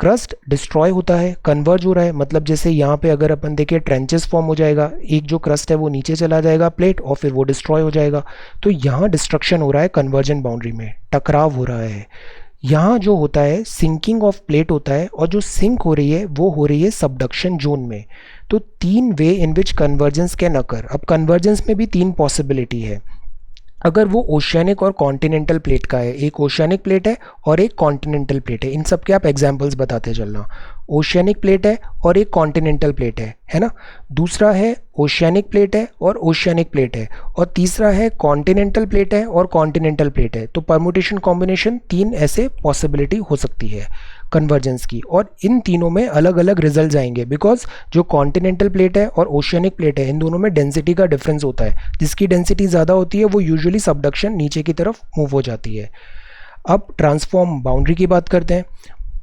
क्रस्ट डिस्ट्रॉय होता है, कन्वर्ज हो रहा है, मतलब जैसे यहाँ पे अगर अपन देखें ट्रेंचेस फॉर्म हो जाएगा, एक जो क्रस्ट है वो नीचे चला जाएगा प्लेट और फिर वो डिस्ट्रॉय हो जाएगा। तो यहाँ डिस्ट्रक्शन हो रहा है कन्वर्जेंट बाउंड्री में, टकराव हो रहा है। यहाँ जो होता है सिंकिंग ऑफ प्लेट होता है, और जो सिंक हो रही है वो हो रही है सबडक्शन जोन में। तो तीन वे इन विच कन्वर्जेंस कैन अकर। अब कन्वर्जेंस में भी तीन पॉसिबिलिटी है। अगर वो ओशियानिक और कॉन्टिनेंटल प्लेट का है, एक ओशियानिक प्लेट है और एक कॉन्टिनेंटल प्लेट है, इन सब के आप एग्जांपल्स बताते चलना। ओशियानिक प्लेट है और एक कॉन्टिनेंटल प्लेट है ना। दूसरा है ओशियानिक प्लेट है और ओशियानिक प्लेट है, और तीसरा है कॉन्टिनेंटल प्लेट है और कॉन्टिनेंटल प्लेट है। तो परमुटेशन कॉम्बिनेशन तीन ऐसे पॉसिबिलिटी हो सकती है कन्वर्जेंस की, और इन तीनों में अलग अलग रिजल्ट आएंगे, बिकॉज जो कॉन्टिनेंटल प्लेट है और ओशियानिक प्लेट है इन दोनों में डेंसिटी का डिफरेंस होता है। जिसकी डेंसिटी ज़्यादा होती है वो यूजुअली सबडक्शन नीचे की तरफ मूव हो जाती है। अब ट्रांसफॉर्म बाउंड्री की बात करते हैं।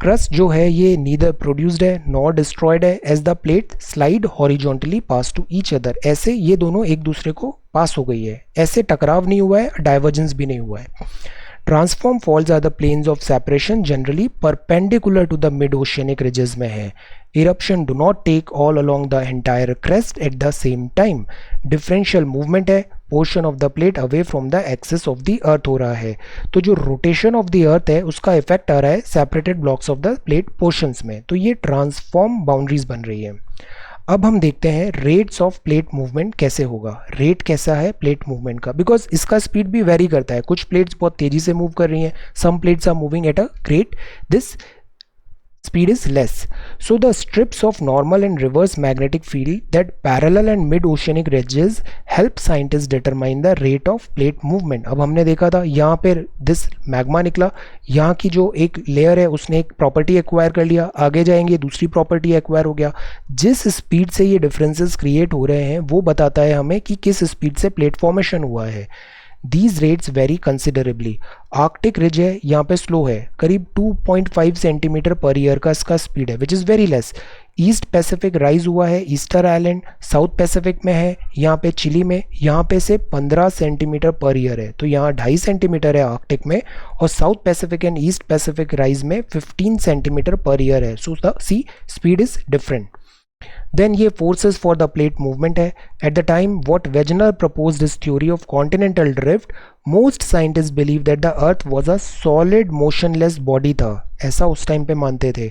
क्रस्ट जो है ये नीदर प्रोड्यूस्ड है नॉर डिस्ट्रॉयड है as the plate slide horizontally past to each other. ऐसे ये दोनों एक दूसरे को पास हो गई है, ऐसे टकराव नहीं हुआ है, डाइवर्जेंस भी नहीं हुआ है। Transform falls are the planes of separation generally perpendicular to the mid oceanic ridges में है। Eruption do not take all along the entire crest at the same time. Differential movement है, portion of the plate away from the axis of the earth हो रहा है। तो जो rotation of the अर्थ है उसका इफेक्ट आ रहा है separated blocks of the plate portions में। तो ये ट्रांसफॉर्म बाउंड्रीज बन रही है। अब हम देखते हैं रेट्स ऑफ प्लेट मूवमेंट कैसे होगा। रेट कैसा है प्लेट मूवमेंट का, बिकॉज इसका स्पीड भी वेरी करता है। कुछ प्लेट्स बहुत तेजी से मूव कर रही हैं, some plates are moving at a great this speed is less. So the strips of normal and reverse magnetic field that parallel and mid oceanic ridges help scientists determine the rate of plate movement. अब हमने देखा था यहाँ पे this magma निकला, यहाँ की जो एक लेयर है उसने एक प्रॉपर्टी एक्वायर कर लिया, आगे जाएंगे दूसरी प्रॉपर्टी एक्वायर हो गया। जिस स्पीड से ये डिफरेंसेस क्रिएट हो रहे हैं वो बताता है हमें कि किस स्पीड से प्लेट फॉर्मेशन हुआ है। These rates vary considerably. Arctic ridge है यहाँ पे स्लो है, करीब 2.5 सेंटीमीटर पर ईयर का इसका स्पीड है, which is very less. East Pacific rise हुआ है ईस्टर आइलैंड, साउथ पैसिफिक में है यहाँ पे चिली में, यहाँ पे से 15 सेंटीमीटर पर ईयर है, तो यहाँ 2.5 सेंटीमीटर है आर्कटिक में, और south Pacific and east Pacific rise में 15 सेंटीमीटर पर ईयर है। So the sea speed is different. Then ये forces for the plate movement है। At the time what Wegener proposed his theory of continental drift, most scientists believe that the earth was a solid motionless body था, ऐसा उस time पे मानते थे।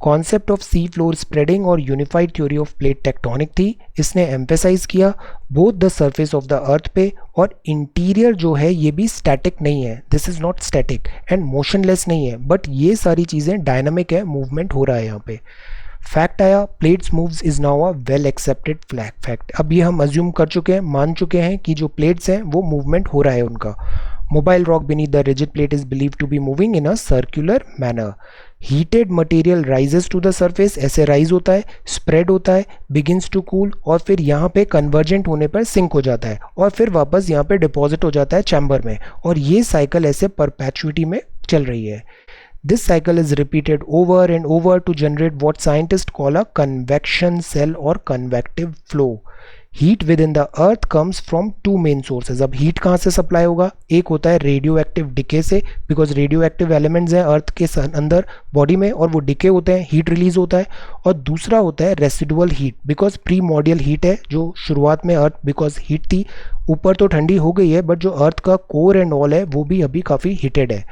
Concept of sea floor spreading और unified theory of plate tectonic थी। इसने emphasize किया both the surface of the earth पे, और इंटीरियर जो है ये भी स्टैटिक नहीं है, this is not static and motionless नहीं है, बट ये सारी चीज़ें डायनामिक है, मूवमेंट हो रहा है यहाँ पे। फैक्ट आया plates moves is now a well accepted flag fact. अब ये हम अज्यूम कर चुके हैं, मान चुके हैं कि जो प्लेट्स हैं वो मूवमेंट हो रहा है उनका। Mobile rock beneath the rigid plate is believe to be moving in a circular manner. Heated material rises to the surface, ऐसे राइज होता है, स्प्रेड होता है, बिगिंस टू कूल, और फिर यहाँ पे कन्वर्जेंट होने पर सिंक हो जाता है, और फिर वापस यहाँ पे डिपॉजिट हो जाता है चैम्बर में, और ये साइकिल ऐसे परपेचुइटी में चल रही है। This cycle is repeated over and over to generate what scientists call a convection cell or convective flow. Heat within the earth comes from two main sources. अब heat कहाँ से supply होगा, एक होता है रेडियो एक्टिव डिके से, because radioactive elements हैं earth के अंदर बॉडी में और वो डिके होते हैं, हीट रिलीज होता है। और दूसरा होता है residual heat, because primordial heat है जो शुरुआत में अर्थ बिकॉज हीट थी, ऊपर तो ठंडी हो गई है बट जो अर्थ का कोर एंड ऑल है वो भी अभी काफ़ी हीटेड है।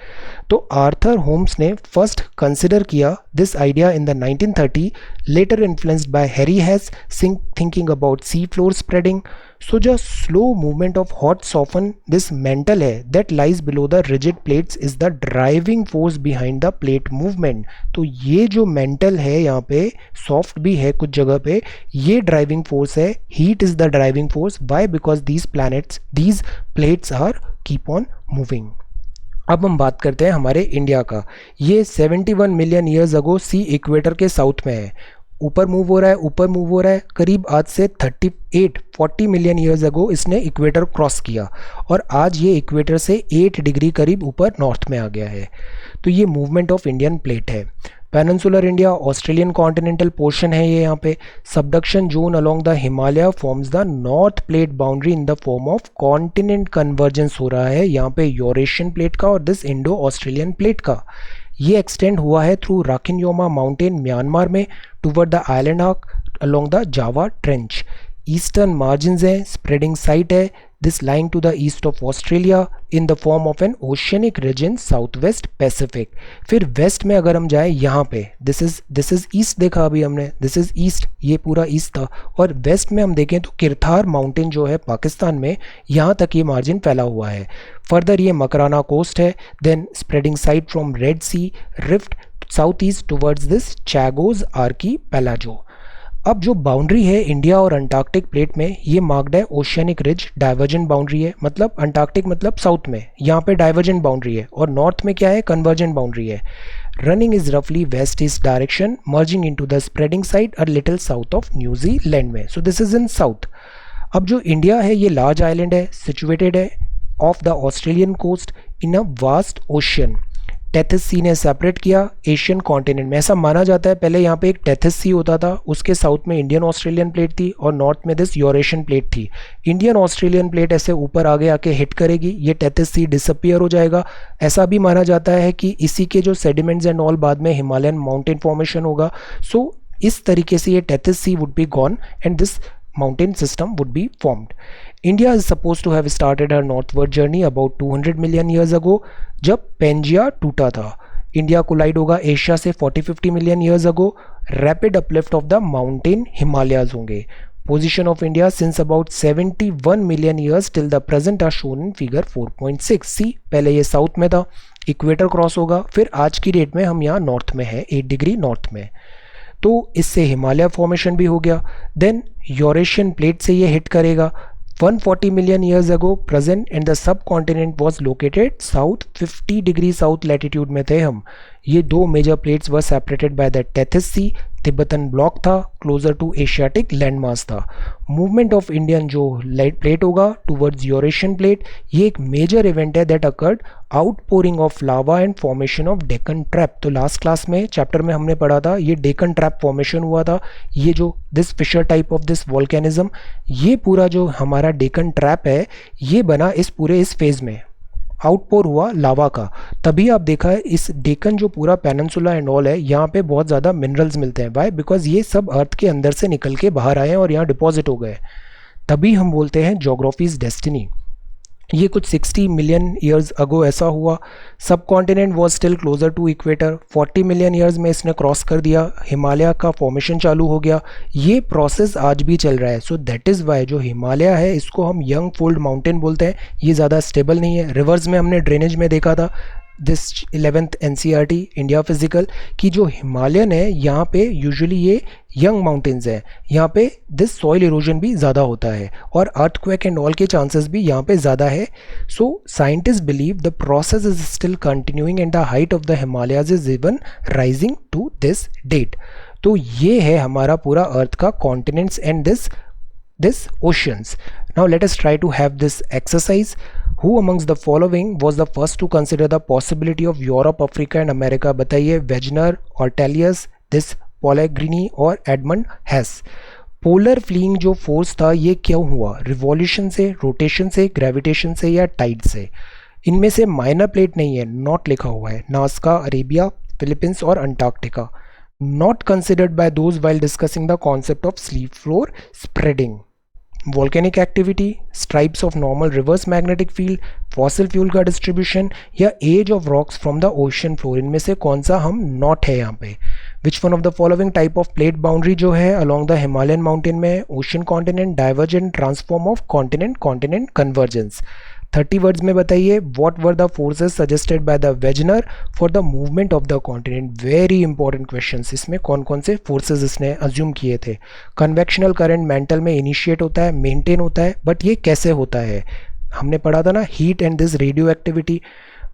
तो आर्थर होम्स ने फर्स्ट कंसिडर किया this idea in the 1930, later influenced by Harry Hess thinking about sea floor spreading. So जो slow movement of hot soften this mantle है that lies below the rigid plates is the driving force behind the plate movement. तो ये जो mental है यहाँ पे soft भी है कुछ जगह पे, ये ड्राइविंग फोर्स है, heat is the driving force. Why? Because these planets these plates are keep on moving. अब हम बात करते हैं हमारे इंडिया का। ये 71 मिलियन ईयर्स अगो सी इक्वेटर के साउथ में है, ऊपर मूव हो रहा है, ऊपर मूव हो रहा है। करीब आज से 40 मिलियन ईयर्स अगो इसने इक्वेटर क्रॉस किया और आज ये इक्वेटर से 8 डिग्री करीब ऊपर नॉर्थ में आ गया है। तो ये मूवमेंट ऑफ इंडियन प्लेट है। Peninsular India Australian continental portion है ये। यहाँ पे subduction zone along the Himalaya forms the north plate boundary in the form of continent convergence हो रहा है यहाँ पे यूरेशियन प्लेट का और दिस इंडो ऑस्ट्रेलियन प्लेट का। ये एक्सटेंड हुआ है थ्रू राखिनयोमा माउंटेन म्यांमार में toward the island arc along the Java trench. Eastern margin है, स्प्रेडिंग साइट है, this lying to the east of Australia in the form of an oceanic region south west Pacific. फिर west में अगर हम जाएं यहाँ पे दिस इज ईस्ट देखा अभी हमने, दिस इज ईस्ट, ये पूरा ईस्ट था। और वेस्ट में हम देखें तो किरथार माउंटेन जो है पाकिस्तान में, यहाँ तक ये मार्जिन फैला हुआ है। फर्दर ये मकराना कोस्ट है, then spreading site from Red Sea rift south east towards this Chagos archipelago. अब जो बाउंड्री है इंडिया और अंटार्कटिक प्लेट में, ये मार्क्ड है ओशियनिक रिज, डाइवर्जेंट बाउंड्री है। मतलब अंटार्कटिक मतलब साउथ में, यहाँ पे डाइवर्जेंट बाउंड्री है, और नॉर्थ में क्या है, कन्वर्जेंट बाउंड्री है। रनिंग इज रफली west east direction, merging into the spreading side a little south of New Zealand में। So this is in south. अब जो इंडिया है ये लार्ज आइलैंड है, सिचुएटेड है off the Australian coast in a vast ocean. Tethys sea ने separate किया Asian continent में। ऐसा माना जाता है पहले यहाँ पे एक टेथिस सी होता था, उसके साउथ में इंडियन ऑस्ट्रेलियन प्लेट थी और नॉर्थ में दिस यूरेशियन प्लेट थी। इंडियन ऑस्ट्रेलियन प्लेट ऐसे ऊपर आगे आके हिट करेगी, ये टेथिस सी डिसअपियर हो जाएगा। ऐसा भी माना जाता है कि इसी के जो सेडिमेंट्स एंड ऑल बाद में हिमालयन माउंटेन फॉर्मेशन होगा। सो इस तरीके से ये Tethys sea would be gone and this mountain system would be formed. India is supposed to have started her northward journey about 200 million years ago जब Pangaea टूटा था। इंडिया कोलाइड होगा Asia से 40-50 million years ago. Rapid uplift of the mountain Himalayas होंगे। Position of India since about 71 million years till the present are shown in figure 4.6। सी पहले ये south में था, इक्वेटर क्रॉस होगा, फिर आज की डेट में हम यहाँ नॉर्थ में है, 8 डिग्री नॉर्थ में। तो इससे हिमालय फॉर्मेशन भी हो गया। देन यूरेशियन प्लेट से ये हिट करेगा 140 million years ago present and the subcontinent was located south 50 degree south latitude में थे हम। ये दो major plates were separated by the Tethys sea, Tibetan block था, क्लोजर टू एशियाटिक लैंडमास था। मूवमेंट ऑफ इंडियन जो light plate होगा towards Eurasian plate, ये एक मेजर इवेंट है that occurred outpouring of lava and formation of Deccan trap. तो last class में chapter में हमने पढ़ा था ये डेक्कन ट्रैप फॉर्मेशन हुआ था। ये जो this fissure type of this volcanism, ये पूरा जो हमारा डेक्कन ट्रैप है ये बना इस फेज में, आउटपोर हुआ लावा का। तभी आप देखा है इस डेक्कन जो पूरा पेनिनसुला एंड ऑल है, यहाँ पे बहुत ज़्यादा मिनरल्स मिलते हैं। वाई? बिकॉज ये सब अर्थ के अंदर से निकल के बाहर आए हैं और यहाँ डिपॉजिट हो गए। तभी हम बोलते हैं ज्योग्राफीज डेस्टिनी। ये कुछ 60 मिलियन ईयर्स अगो ऐसा हुआ। Subcontinent was still closer to equator. 40 million years में इसने क्रॉस कर दिया, हिमालय का फॉर्मेशन चालू हो गया। ये प्रोसेस आज भी चल रहा है। सो दैट इज़ वाई जो हिमालय है इसको हम यंग फोल्ड माउंटेन बोलते हैं। ये ज़्यादा स्टेबल नहीं है। रिवर्स में हमने ड्रेनेज में देखा था this 11th NCERT India physical की जो हिमालयन है यहाँ पे यूजुअली ये यंग माउंटेन्स है, यहाँ पे दिस सॉइल इरोजन भी ज़्यादा होता है और अर्थक्वेक एंड ऑल के चांसेस भी यहाँ पे ज़्यादा है। So scientist believe the process is still continuing and the height of the Himalayas is even rising to this date. तो ये है हमारा पूरा अर्थ का continents and this oceans. Now let us try to have this exercise. Who amongst the following was the first to consider the possibility of Europe, Africa and America? बताइए, Wegener, ऑर्टेलियस, this पोलेग्रिनी और Edmund हेस। Polar fleeing जो force था ये क्यों हुआ? Revolution से, rotation से, gravitation से या टाइड से? इनमें से माइनर प्लेट नहीं है, नॉट लिखा हुआ है। नास्का, अरेबिया, फिलीपींस और Antarctica. Not considered by those while discussing the concept of sleep floor spreading. Volcanic activity, stripes of normal reverse magnetic field, fossil fuel का डिस्ट्रीब्यूशन या age of rocks from the ocean floor, इनमें से कौन सा हम not है यहाँ पे? Which one of the following type of plate boundary जो है अलॉन्ग द हिमालयन माउंटेन में? Ocean continent, divergent, transform of continent, continent convergence. 30 words में बताइए what were the forces suggested by the Wegener for the movement of the continent. Very important questions. इसमें कौन कौन से forces इसने अज्यूम किए थे? कन्वेक्शनल करंट मेंटल में इनिशिएट होता है, मेंटेन होता है, बट ये कैसे होता है? हमने पढ़ा था ना heat and this radio activity.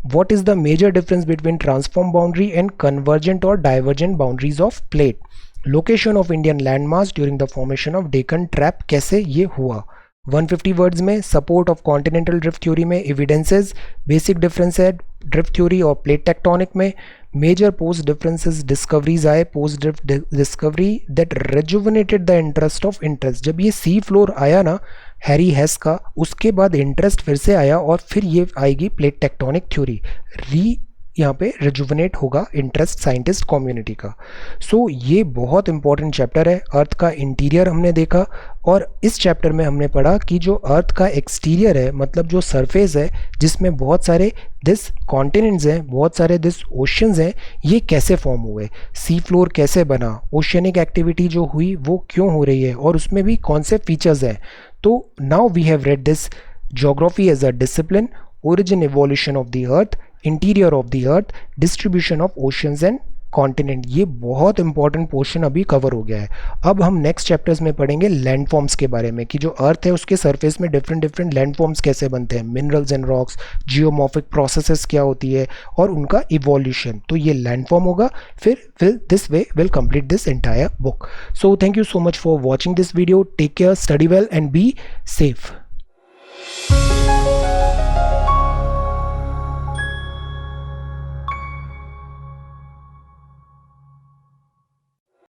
What is the major difference between transform boundary and convergent or divergent boundaries of plate? Location of Indian landmass during the formation of Deccan Trap, कैसे ये हुआ? 150 वर्ड्स में support of continental drift theory में evidences, basic difference है drift theory और plate tectonic में, major post differences discoveries आए post drift discovery that rejuvenated the interest of interest. जब ये सी फ्लोर आया ना हैरी हेस का, उसके बाद इंटरेस्ट फिर से आया और फिर ये आएगी प्लेट टेक्टोनिक थ्योरी, यहाँ पे रिजुवनेट होगा इंटरेस्ट साइंटिस्ट कम्युनिटी का। सो ये बहुत इंपॉर्टेंट चैप्टर है। अर्थ का इंटीरियर हमने देखा और इस चैप्टर में हमने पढ़ा कि जो अर्थ का एक्सटीरियर है, मतलब जो सरफेस है जिसमें बहुत सारे दिस कॉन्टिनेंट्स हैं, बहुत सारे दिस ओशंस हैं, ये कैसे फॉर्म हुए, सी फ्लोर कैसे बना, ओशियनिक एक्टिविटी जो हुई वो क्यों हो रही है और उसमें भी कौन से फीचर्स हैं। तो now we have read this geography as a discipline, origin evolution of the earth, interior of the earth, distribution of oceans and continent. ये बहुत इंपॉर्टेंट पोर्शन अभी कवर हो गया है। अब हम नेक्स्ट चैप्टर्स में पढ़ेंगे लैंडफॉर्म्स के बारे में कि जो अर्थ है उसके सरफेस में डिफरेंट डिफरेंट लैंडफॉर्म्स कैसे बनते हैं, minerals and rocks, geomorphic processes क्या होती है और उनका इवोल्यूशन। तो ये लैंडफॉर्म होगा, फिर this way will complete this entire book. So thank you so much for watching this video. Take care, study well and be safe.